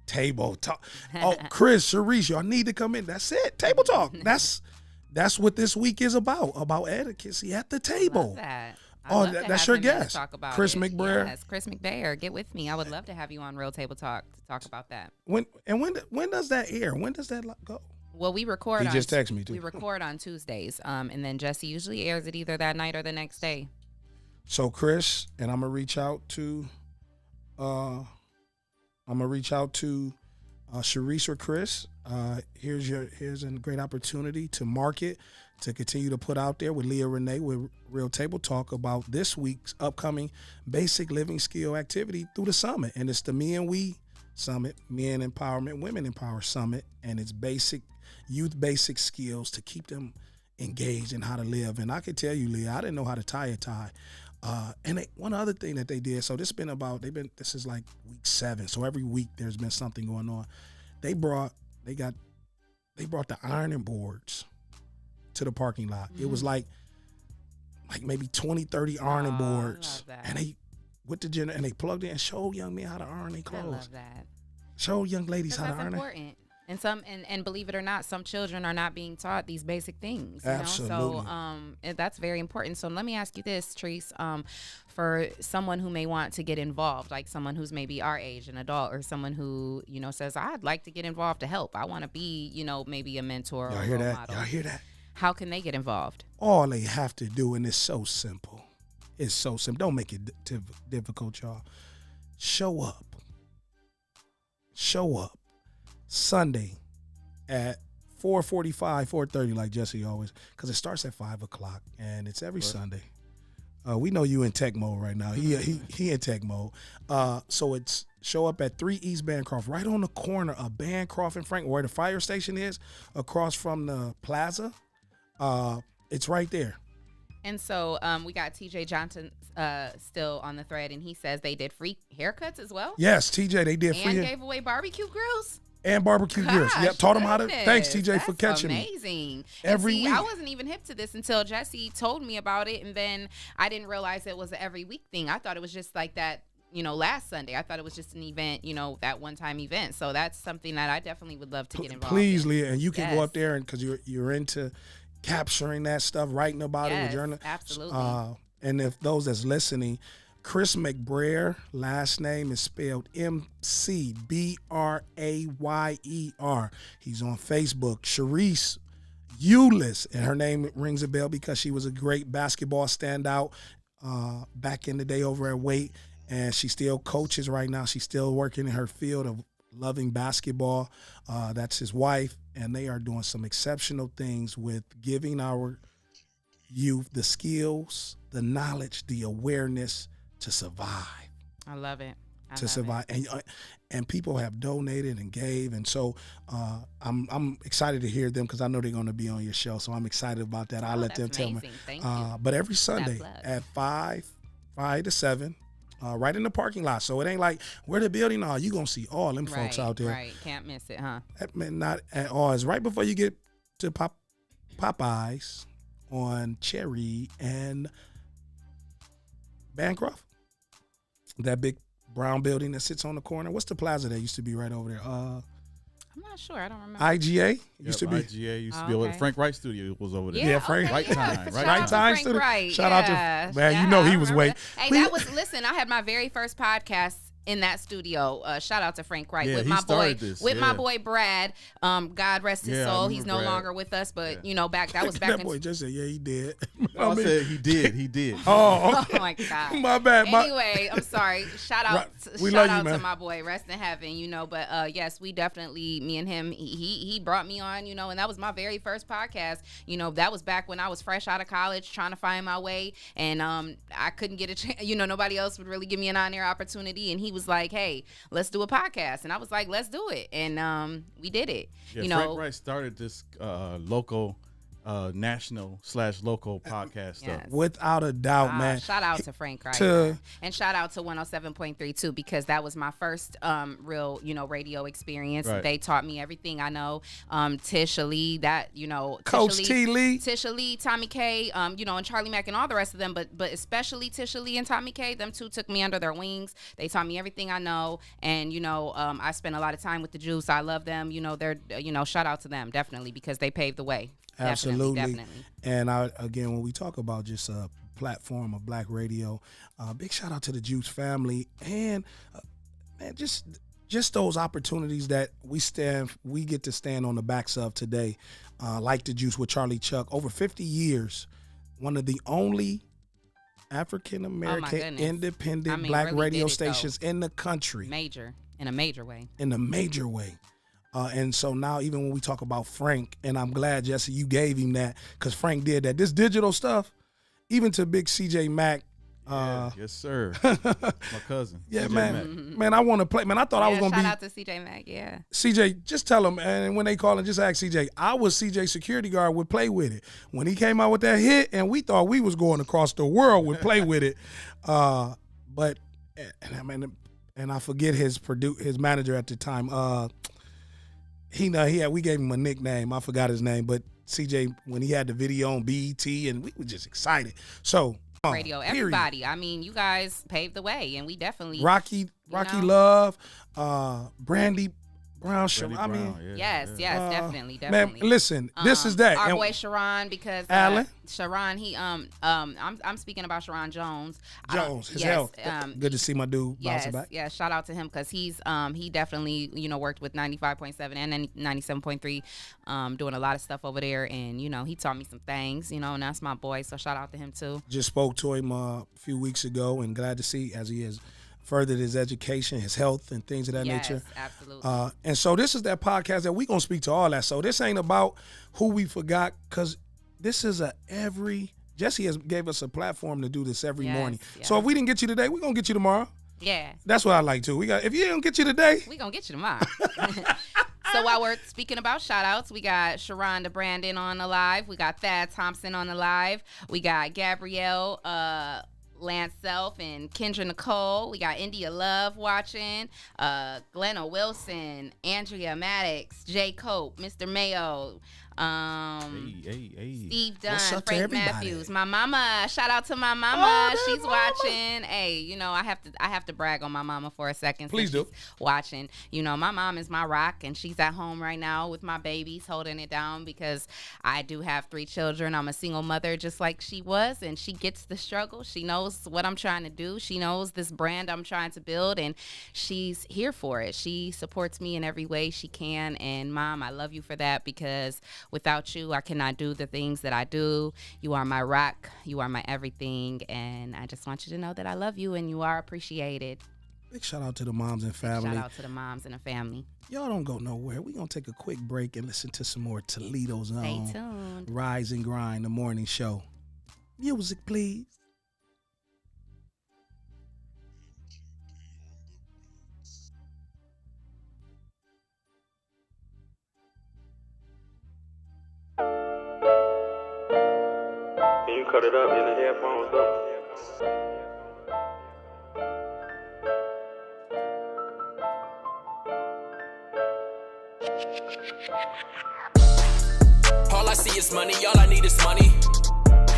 table talk. Oh, Chris, Sharice, y'all need to come in. That's it. Table talk. That's what this week is about etiquette at the table. Love that. Oh, I'd love to that's have your him in to guest, talk about Chris it. McBrayer. Yes, Chris McBrayer. Get with me. I would love to have you on Real Table Talk to talk about that. When does that air? When does that go? Well, we record. He on, just texted me, too. We record on Tuesdays, and then Jesse usually airs it either that night or the next day. So Chris, and I'm gonna reach out to Sharice or Chris. Here's a great opportunity to market, to continue to put out there with Leah Renee with Real Table Talk about this week's upcoming basic living skill activity through the summit. And it's the Me and We Summit, Men Empowerment, Women Empower Summit. And it's youth basic skills to keep them engaged in how to live. And I can tell you, Leah, I didn't know how to tie a tie. And one other thing that they did, so this is like week 7. So every week there's been something going on. They brought the ironing boards to the parking lot. Mm-hmm. It was like maybe 20, 30 ironing boards. And they and they plugged in and showed young men how to iron their clothes. I love that. Show young ladies how to iron. That's important. And believe it or not, some children are not being taught these basic things. Absolutely. So that's very important. So let me ask you this, Treese, for someone who may want to get involved, like someone who's maybe our age, an adult, or someone who, says, I'd like to get involved to help. I want to be, maybe a mentor or a role model. Y'all hear that? How can they get involved? All they have to do, and it's so simple. It's so simple. Don't make it difficult, y'all. Show up show up Sunday at 4:45, 4:30, like Jesse always, because it starts at 5 o'clock, and it's every Sunday. We know you in tech mode right now. He in tech mode. So it's show up at 3 East Bancroft, right on the corner of Bancroft and Frank, where the fire station is, across from the plaza. It's right there. And so we got TJ Johnson still on the thread, and he says they did free haircuts as well. Yes, TJ, they did free and gave away barbecue grills. And barbecue grills. Yep, taught them how to. Thanks, TJ, for catching me. Amazing. Every week. I wasn't even hip to this until Jesse told me about it, and then I didn't realize it was an every week thing. I thought it was just like that, last Sunday. I thought it was just an event, that one-time event. So that's something that I definitely would love to get involved Please, in. Leah, and you can go up there, and because you're into capturing that stuff, writing about it with journal. Absolutely. And if those that's listening, Chris McBrayer, last name is spelled McBrayer. He's on Facebook. Sharice Eulis, and her name rings a bell because she was a great basketball standout back in the day over at Wait, and she still coaches right now. She's still working in her field of loving basketball. That's his wife, and they are doing some exceptional things with giving our youth the skills, the knowledge, the awareness to survive. I love it. Survive, and people have donated and gave, and so I'm excited to hear them because I know they're going to be on your show. So I'm excited about that. I'll let them tell me. Thank you. But every Sunday at 5 to 7. Right in the parking lot. So it ain't like where the building are. You're going to see all them folks out there. Right. Can't miss it, huh? Not at all. It's right before you get to Popeyes on Cherry and Bancroft. That big brown building that sits on the corner. What's the plaza that used to be right over there? I'm not sure. I don't remember. IGA used to be. IGA used to be over there. Frank Wright Studio was over there. Yeah, Frank. Right time. Right time studio. Shout out to man. You know he was waiting. Hey, listen. I had my very first podcast in that studio. Shout out to Frank Wright with my boy Brad. God rest his soul. He's no longer with us, but back that was back. That boy just said, "Yeah, he did." I said he did. He did. Oh, oh my God. My bad. Anyway, I'm sorry. Shout out to my boy. Rest in heaven. But yes, we definitely, me and him. He brought me on. And that was my very first podcast. That was back when I was fresh out of college, trying to find my way, and I couldn't get a chance. Nobody else would really give me an on-air opportunity, and he was like, "Hey, let's do a podcast," and I was like, "Let's do it," and we did it. Yeah, Frank Wright started this local, national/local podcast stuff. Without a doubt, man. Shout out to Frank Wright, and shout out to 107.3 too, because that was my first real, radio experience. Right. They taught me everything I know. Tisha Lee, Coach T. Lee, Tisha Lee, Tommy K, and Charlie Mack and all the rest of them, but especially Tisha Lee and Tommy K. Them two took me under their wings. They taught me everything I know, and I spent a lot of time with the Juice. I love them. They're shout out to them definitely because they paved the way. Absolutely. Definitely. And again, when we talk about just a platform of black radio, big shout out to the Juice family and man, just those opportunities that we get to stand on the backs of today, like the Juice with Charlie Chuck. Over 50 years, one of the only African American independent black really radio stations in the country. In a major way. And so now even when we talk about Frank, and I'm glad, Jesse, you gave him that because Frank did that. This digital stuff, even to big CJ Mack. Yes, sir. My cousin. Yeah, CJ man. Mack. Man, I want to play. Man, I thought I was going to be. Shout out to CJ Mack, yeah. CJ, just tell him, and when they call him, just ask CJ. I was CJ security guard, would play with it. When he came out with that hit, and we thought we was going across the world, would play with it. But, and I forget his manager at the time. We gave him a nickname. I forgot his name, but CJ, when he had the video on BET, and we were just excited. So radio, everybody. I mean, you guys paved the way, and we definitely Rocky Love, Brandy Brown. yes, definitely. Man, listen, this is that. Our boy Sharon, because Alan. Sharon, I'm speaking about Sharon Jones. His health. Good to see my dude bouncing back. Yeah, shout out to him because he definitely worked with 95.7 and 97.3, doing a lot of stuff over there, and he taught me some things, and that's my boy. So shout out to him too. Just spoke to him a few weeks ago, and glad to see as he is furthered his education, his health, and things of that nature. Absolutely. And so this is that podcast that we gonna speak to all that. So this ain't about who we forgot, because this is Jesse has gave us a platform to do this every morning. So if we didn't get you today, we're gonna get you tomorrow. Yeah. That's what I like too. If you don't get you today, we gonna get you tomorrow. So while we're speaking about shout outs, we got Sharonda Brandon on the live. We got Thad Thompson on the live. We got Gabrielle Lance Self and Kendra Nicole. We got India Love watching. Glenna Wilson, Andrea Maddox, Jay Cope, Mr. Mayo. Steve Dunn, Frank Matthews, my mama. Shout out to my mama. She's watching. Hey, you know, I have to brag on my mama for a second. Please do. Watching. You know, my mom is my rock, and she's at home right now with my babies, holding it down, because I do have 3 children. I'm a single mother just like she was, and she gets the struggle. She knows what I'm trying to do. She knows this brand I'm trying to build, and she's here for it. She supports me in every way she can, and Mom, I love you for that, because without you, I cannot do the things that I do. You are my rock. You are my everything. And I just want you to know that I love you and you are appreciated. Big shout out to the moms and family. Big shout out to the moms and the family. Y'all don't go nowhere. We're going to take a quick break and listen to some more Toledo's own Stay tuned. Rise and Grind, the morning show. Music, please. Can you cut it up in the headphones though? All I see is money, all I need is money.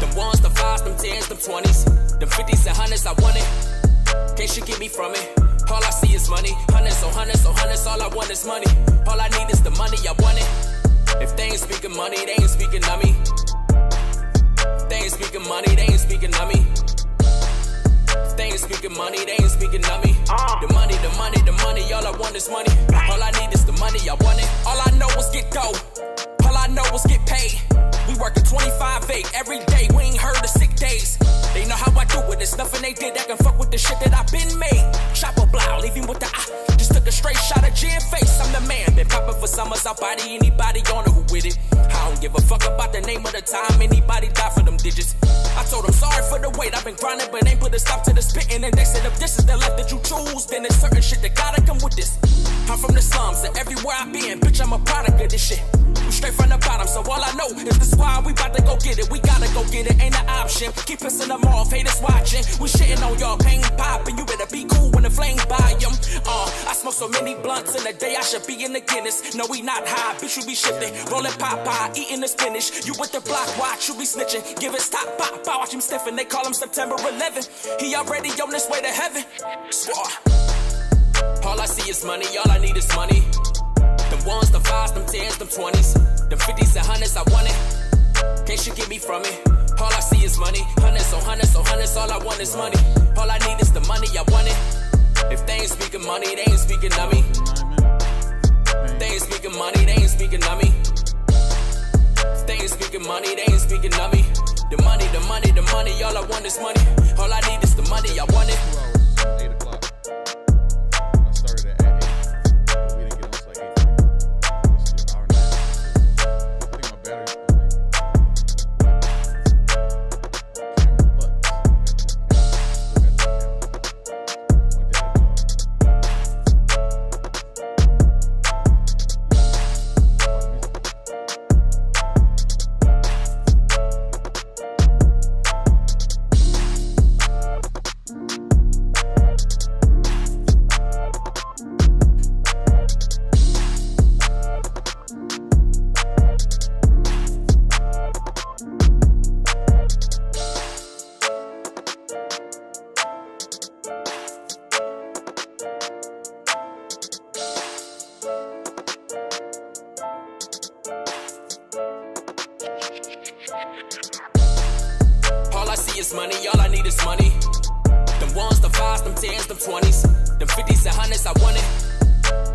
Them ones, them fives, them tens, them 20s. Them 50s and hundreds, I want it. Can't shit get me from it. All I see is money. Hundreds, oh hundreds, oh hundreds, all I want is money. All I need is the money, I want it. If they ain't speaking money, they ain't speaking of me. If they ain't speaking money, they ain't speaking of me. If they ain't speaking money, they ain't speaking of me. The money, the money, the money, all I want is money. All I need is the money, I want it. All I know is get dough. All I know is get paid. We working 25/8 every day. We ain't heard of sick days. They know how I do it. There's nothing they did that can fuck with the shit that I've been made. Chopper blow, leaving with the just took a straight shot at gin face. I'm the man. Been popping for summers. I'll body anybody on it who with it. I don't give a fuck about the name of the time. Anybody die for them digits. I told them sorry for the wait. I've been grinding, but ain't put a stop to the spitting. And they said if this is the life that you choose, then there's certain shit that gotta come with this. I'm from the slums, and everywhere I been, bitch, I'm a product of this shit. We straight from the bottom, so all I know is the squad. We bout to go get it. We gotta go get it, ain't an option. Keep pissing them off, haters watching. We shitting on y'all, pain popping. You better be cool when the flames buy them. I smoke so many blunts in a day, I should be in the Guinness. No, we not high, bitch, you be shifting. Rolling Popeye, eating the spinach. You with the block, watch, you be snitching. Give it stop, pop, watch him stiffen. They call him September 11th. He already on this way to heaven. Swore. All I see is money, all I need is money. Them ones, them fives, them tens, them 20s. Them 50s and hundreds, I want it. Can't shit get me from it. All I see is money. Hundreds, oh hundreds, oh hundreds, all I want is money. All I need is the money, I want it. If they ain't speaking money, they ain't speaking of me. If they ain't speaking money, they ain't speaking of me. If they ain't speaking money, they ain't speaking of me. The money, the money, the money, all I want is money. All I need is the money, I want it. 8 o'clock. I started at 8. We didn't get on till like 8:30. Let's do an hour and a half. I think my battery's All I see is money, all I need is money. Them ones, them fives, them tens, them 20s. Them 50s and hundreds, I want it.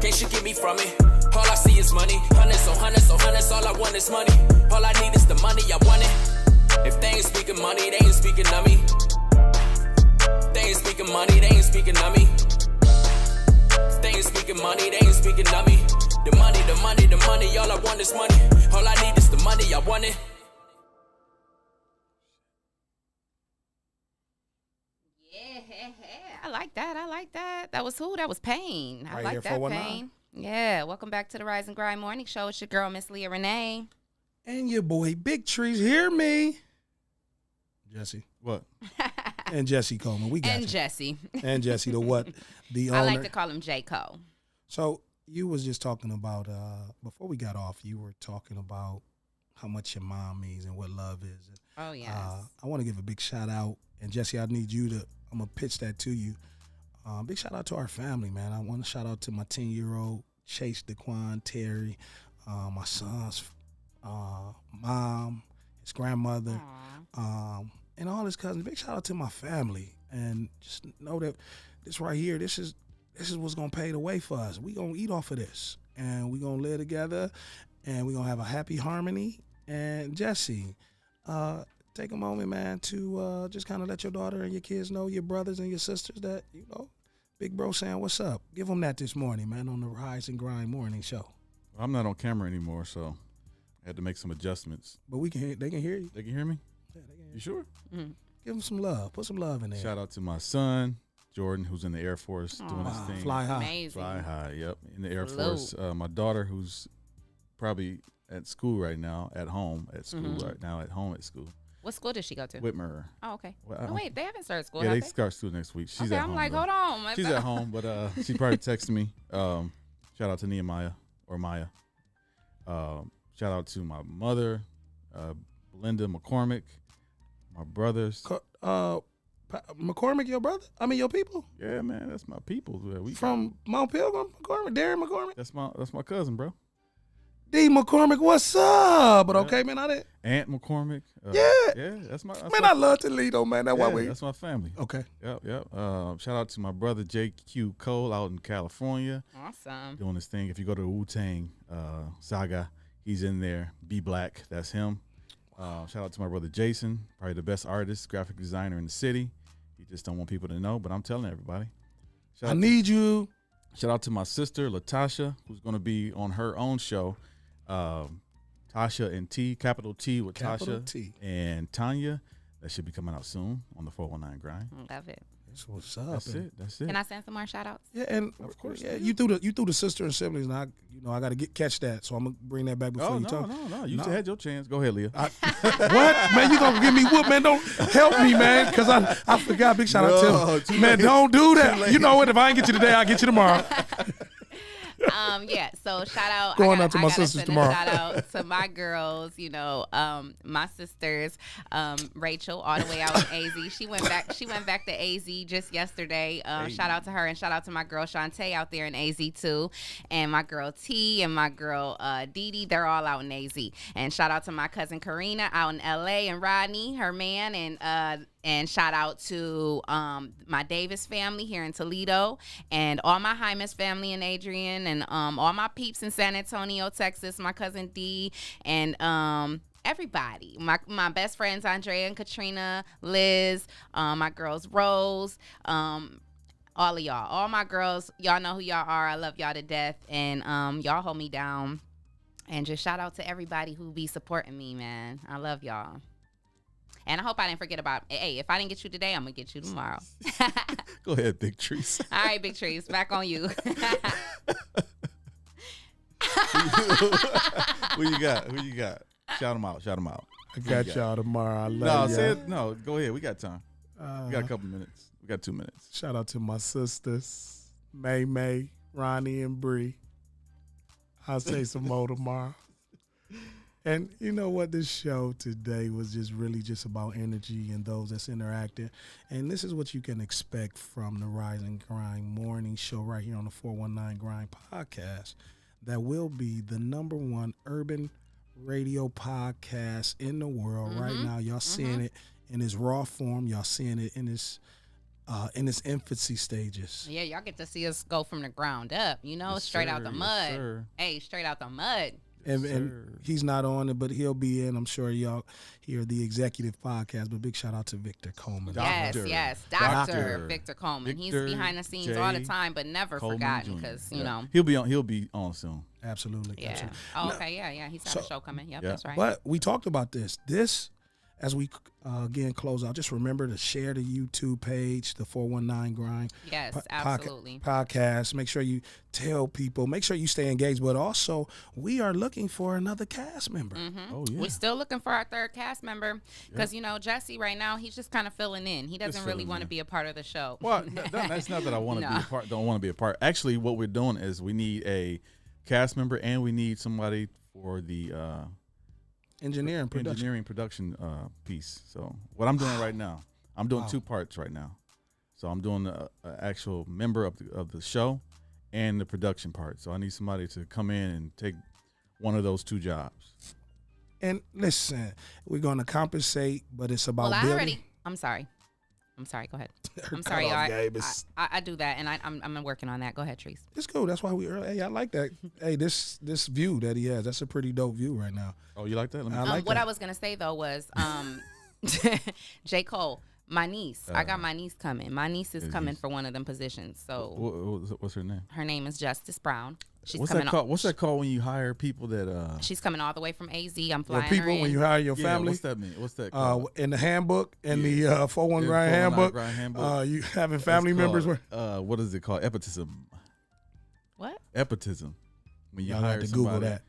Can't shit get me from it. All I see is money. Hundreds, oh hundreds, oh hundreds, all I want is money. All I need is the money, I want it. If they ain't speaking money, they ain't speaking of me. If they ain't ain't speaking money, they ain't speaking of me. They ain't speaking money, they ain't speaking of me. The money, the money, the money, all I want is money. All I need is the money, I want it. Yeah, I like that. I like that. That was who? That was Pain. I Right like here, that, 419. Pain. Yeah, welcome back to the Rise and Grind Morning Show. It's your girl, Miss Leah Renee. And your boy, Big Trees, hear me. Jesse. What? And Jesse Coleman. We got And you. Jesse. And Jesse, the what? The owner. I like to call him J. Cole. So you was just talking about, before we got off, you were talking about how much your mom means and what love is. Oh, yes. I want to give a big shout out. And Jesse, I need you to, I'm going to pitch that to you. Big shout out to our family, man. I want to shout out to my 10-year-old, Chase DeQuan Terry, my son's mom, his grandmother, and all his cousins. Big shout out to my family. And just know that this right here, this is what's going to pay the way for us. We going to eat off of this. And we going to live together. And we going to have a happy harmony. And Jesse, take a moment, man, to just kind of let your daughter and your kids know, your brothers and your sisters, that, you know, Big Bro saying what's up. Give them that this morning, man, on the Rise and Grind Morning Show. I'm not on camera anymore, so I had to make some adjustments. But they can hear you. They can hear me? Yeah, they can hear You sure? Mm-hmm. Give them some love. Put some love in there. Shout out to my son, Jordan, who's in the Air Force doing his thing. Fly high. Amazing. Fly high, yep, in the Air Salute. Force. My daughter, who's probably at school right now, at home at school right now, at home at school. What school did she go to? Whitmer. Oh, okay. Well, Oh, wait, they haven't started school, Yeah, have they they? start school next week. She's Okay, at I'm home. like, though. hold on. my She's bad. at home, but she probably texted me. Shout out to Nehemiah or Maya. Shout out to my mother, Belinda McCormick, my brothers. McCormick, your brother? I mean, your people? Yeah, man, that's my people. Yeah, we From Mount Pilgrim, McCormick, Darren McCormick? That's my cousin, bro. D. McCormick, what's up? But okay, man, I didn't. Aunt McCormick. Yeah. That's my. Man, I love Toledo, man. That's why we. That's my family. Okay. Yep. Shout out to my brother J.Q. Cole out in California. Awesome. Doing his thing. If you go to the Wu-Tang saga, he's in there. Be Black, that's him. Shout out to my brother Jason, probably the best artist, graphic designer in the city. He just don't want people to know, but I'm telling everybody. I need you. Shout out to my sister Latasha, who's going to be on her own show. Tasha and T, capital T with Capital Tasha T. and Tanya. That should be coming out soon on the 419 Grind. Love it. That's what's up. That's it. That's it. Can I send some more shout outs? Yeah, and Of course. yeah, you threw the sister and siblings, and I got to catch that, so I'm gonna bring that back before Oh, you no, talk. no. You had your chance. Go ahead, Leah. What, man? You gonna give me whoop, man? Don't help me, man, because I forgot. Big shout out to too him, man. late. Don't do Too that. late. You know what? If I ain't get you today, I'll get you tomorrow. Yeah, so shout out. Going out to my I gotta sisters send tomorrow. A shout out to my girls, my sisters, Rachel, all the way out in AZ. She went back to AZ just yesterday. Shout out to her, and shout out to my girl Shantae out there in AZ too, and my girl T and my girl Dee Dee. They're all out in AZ. And shout out to my cousin Karina out in LA, and Rodney, her man, and shout out to my Davis family here in Toledo, and all my Hymas family in Adrian, and all my peeps in San Antonio, Texas, my cousin D, and everybody. My best friends, Andrea and Katrina, Liz, my girls, Rose, all of y'all. All my girls, y'all know who y'all are. I love y'all to death, and y'all hold me down. And just shout out to everybody who be supporting me, man. I love y'all. And I hope I didn't forget about, hey, if I didn't get you today, I'm going to get you tomorrow. Go ahead, Big Trees. All right, Big Trees, back on you. Who you got? Shout them out. I got y'all tomorrow. I love No, y'all. say it. No, go ahead. We got time. We got a couple minutes. We got 2 minutes. Shout out to my sisters, May, Ronnie, and Bree. I'll say some more tomorrow. And you know what? This show today was just really just about energy and those that's interacting. And this is what you can expect from the Rise and Grind morning show right here on the 419 Grind podcast. That will be the #1 urban radio podcast in the world right now. Y'all seeing it in its raw form. Y'all seeing it in its infancy stages. Yeah, y'all get to see us go from the ground up, Yes, straight out sir. the Yes, mud. sir. Hey, straight out the mud. and he's not on it, but he'll be in. I'm sure y'all hear the executive podcast. But big shout out to Victor Coleman. Yes, Dr. Victor Coleman. He's behind the scenes all the time, but never forgotten because you know he'll be on soon. Absolutely. Yeah. Absolutely. Oh, okay. Yeah. He's got a show coming. Yep, that's right. But we talked about this. As we again close out, just remember to share the YouTube page, the 419 Grind. Yes, absolutely. Podcast. Make sure you tell people. Make sure you stay engaged. But also, we are looking for another cast member. Mm-hmm. Oh yeah. We're still looking for our third cast member because you know Jesse right now he's just kind of filling in. He doesn't really want to be a part of the show. Well, that's not that I want to be a part. Don't want to be a part. Actually, what we're doing is we need a cast member and we need somebody for the engineering production piece. So what I'm doing right now, I'm doing 2 parts right now. So I'm doing an actual member of the show and the production part. So I need somebody to come in and take one of those 2 jobs. And listen, we're going to compensate, but it's about building. I'm sorry. Go ahead. I'm sorry. I do that, and I'm working on that. Go ahead, Treese. It's cool. That's why Hey, I like that. Hey, this view that he has, that's a pretty dope view right now. Oh, you like that? What I was gonna say though was, J. Cole, my niece. I got my niece coming. My niece is coming for one of them positions. So what's her name? Her name is Justice Brown. She's what's coming that called? What's that called when you hire people that? She's coming all the way from AZ. I'm flying her people in. when you hire your family. What's that mean? What's that called? In the handbook, in the 419 Grind handbook, you having family members. What is it called? Epitism. What? Epitism. When you Y'all hire have to somebody. Google that.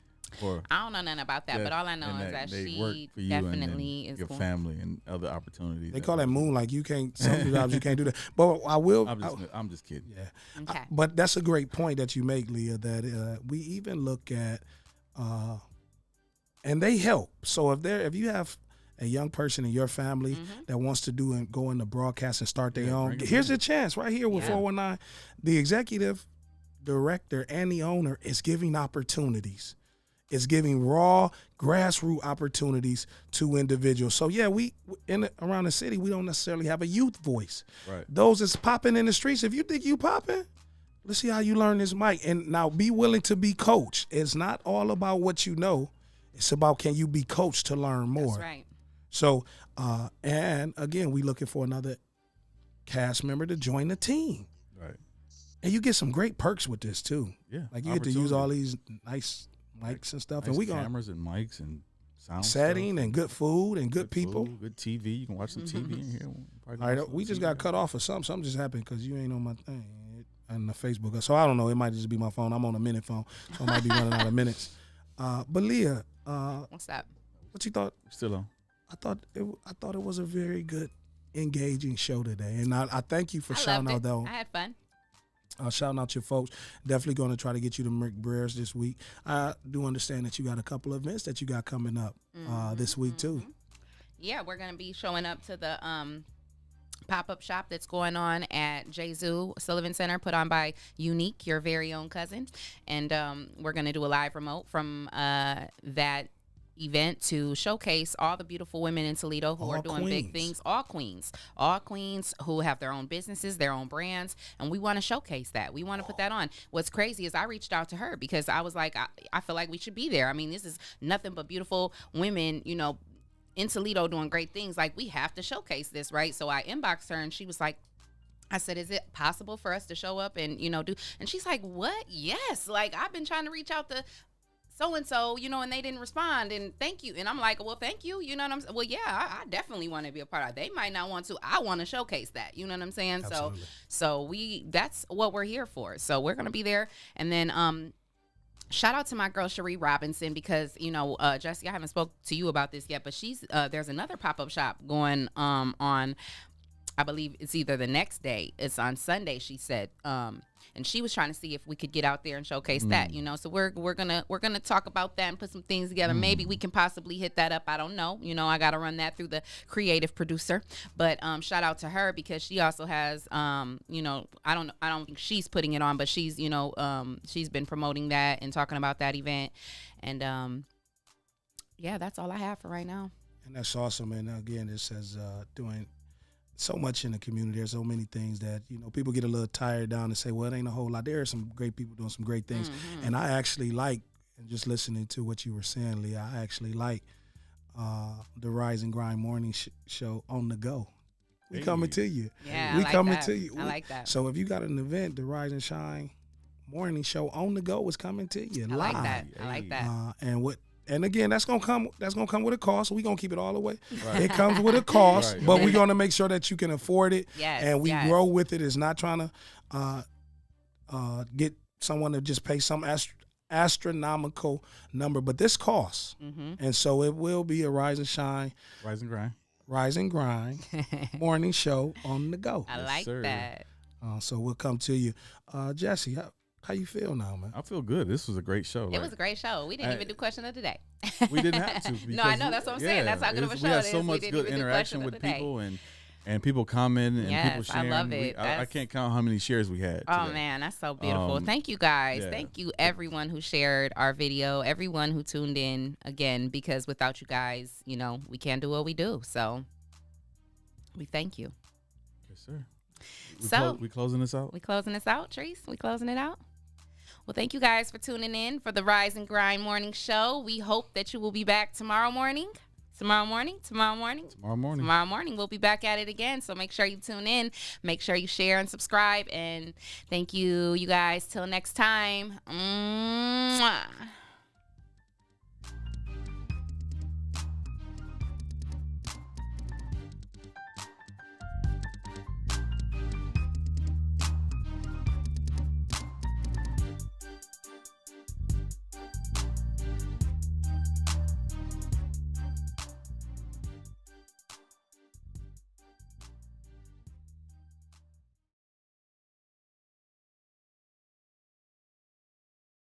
I don't know nothing about that, but all I know is that she definitely is your going. family and other opportunities. They call that moonlight. You can't. Some jobs you can't do that. But I will. I'm just kidding. Yeah. Okay. But that's a great point that you make, Leah. That we even look at, and they help. So if you have a young person in your family that wants to do and go into broadcast and start their own, here's a chance right here with 419. The executive director and the owner is giving opportunities. It's giving raw grassroots opportunities to individuals. So yeah, we around the city, we don't necessarily have a youth voice. Right. Those that's popping in the streets. If you think you popping, let's see how you learn this mic. And now be willing to be coached. It's not all about what you know. It's about can you be coached to learn more. That's right. So and again, we looking for another cast member to join the team. Right. And you get some great perks with this too. Yeah. Like you get to use all these nice mics and stuff, nice and we got cameras and mics and sound setting stuff. and good food and good people, good TV. You can watch some TV in here. All right, we just got cut off or something. Something just happened because you ain't on my thing on the Facebook. So I don't know. It might just be my phone. I'm on a minute phone, so I might be running out of minutes. But Leah, what's that? What you thought? Still on. I thought it was a very good, engaging show today, and I thank you for shouting out though. I had fun. Shouting out your folks. Definitely going to try to get you to McBrayers this week. I do understand that you got a couple of events that you got coming up this week too. Yeah, we're going to be showing up to the pop-up shop that's going on at J-Zoo Sullivan Center, put on by Unique, your very own cousin. And we're going to do a live remote from that event to showcase all the beautiful women in Toledo who are doing big things. All queens who have their own businesses, their own brands, and we want to showcase that. We want to put that on. What's crazy is I reached out to her because I was like, I feel like we should be there. I mean, this is nothing but beautiful women, you know, in Toledo doing great things. Like, we have to showcase this, right? So I inboxed her and she was like, I said, is it possible for us to show up and, you know, do? And she's like, what? Yes. Like, I've been trying to reach out to so-and-so, you know, and they didn't respond, and thank you. And I'm like, well, thank you. You know what I'm saying? Well, yeah, I definitely want to be a part of it. They might not want to. I want to showcase that. You know what I'm saying? Absolutely. So that's what we're here for. So we're going to be there. And then, shout out to my girl, Cherie Robinson, because, you know, Jesse, I haven't spoke to you about this yet, but she's, there's another pop-up shop going, on, I believe it's either the next day. It's on Sunday, she said. And she was trying to see if we could get out there and showcase that, you know. So we're gonna talk about that and put some things together. Maybe we can possibly hit that up. I don't know. You know, I got to run that through the creative producer. But shout out to her because she also has, you know, I don't think she's putting it on, but she's, you know, she's been promoting that and talking about that event. And yeah, that's all I have for right now. And that's awesome. And again, it says doing so much in the community. There's so many things that, you know, people get a little tired down and say, well, it ain't a whole lot. There are some great people doing some great things. And I actually like, and just listening to what you were saying, Leah, I actually like the Rise and Grind morning show on the go. We coming to you. Yeah, we I like coming that. to you. I like that. So if you got an event, the Rise and Shine morning show on the go is coming to you I live. like that. I like that. And again, that's gonna come with a cost. So we're gonna keep it all the way. Right. It comes with a cost, Right. but we're gonna make sure that you can afford it. Yes, and we yes. grow with it. It's not trying to get someone to just pay some astronomical number, but this costs. And so it will be a Rise and Shine, Rise and grind morning show on the go. I like that. So we'll come to you. Jesse, how you feel now, man? I feel good. This was a great show. It was a great show. We didn't even do question of the day. We didn't have to. No, I know. That's what I'm saying. That's how good of a show We had it is. so We much didn't good even do interaction question with of the day. people and people commenting and people Yes, I sharing. love it. I can't count how many shares we had. Oh today. man, that's so beautiful. Thank you guys. yeah. Thank you everyone who shared our video, everyone who tuned in again, because without you guys, we can't do what we do. So we thank you. Yes, sir. We closing this out? We closing this out, Treese? We closing it out? Well, thank you guys for tuning in for the Rise and Grind morning show. We hope that you will be back tomorrow morning. Tomorrow morning, we'll be back at it again. So make sure you tune in. Make sure you share and subscribe. And thank you guys. Till next time. Mwah.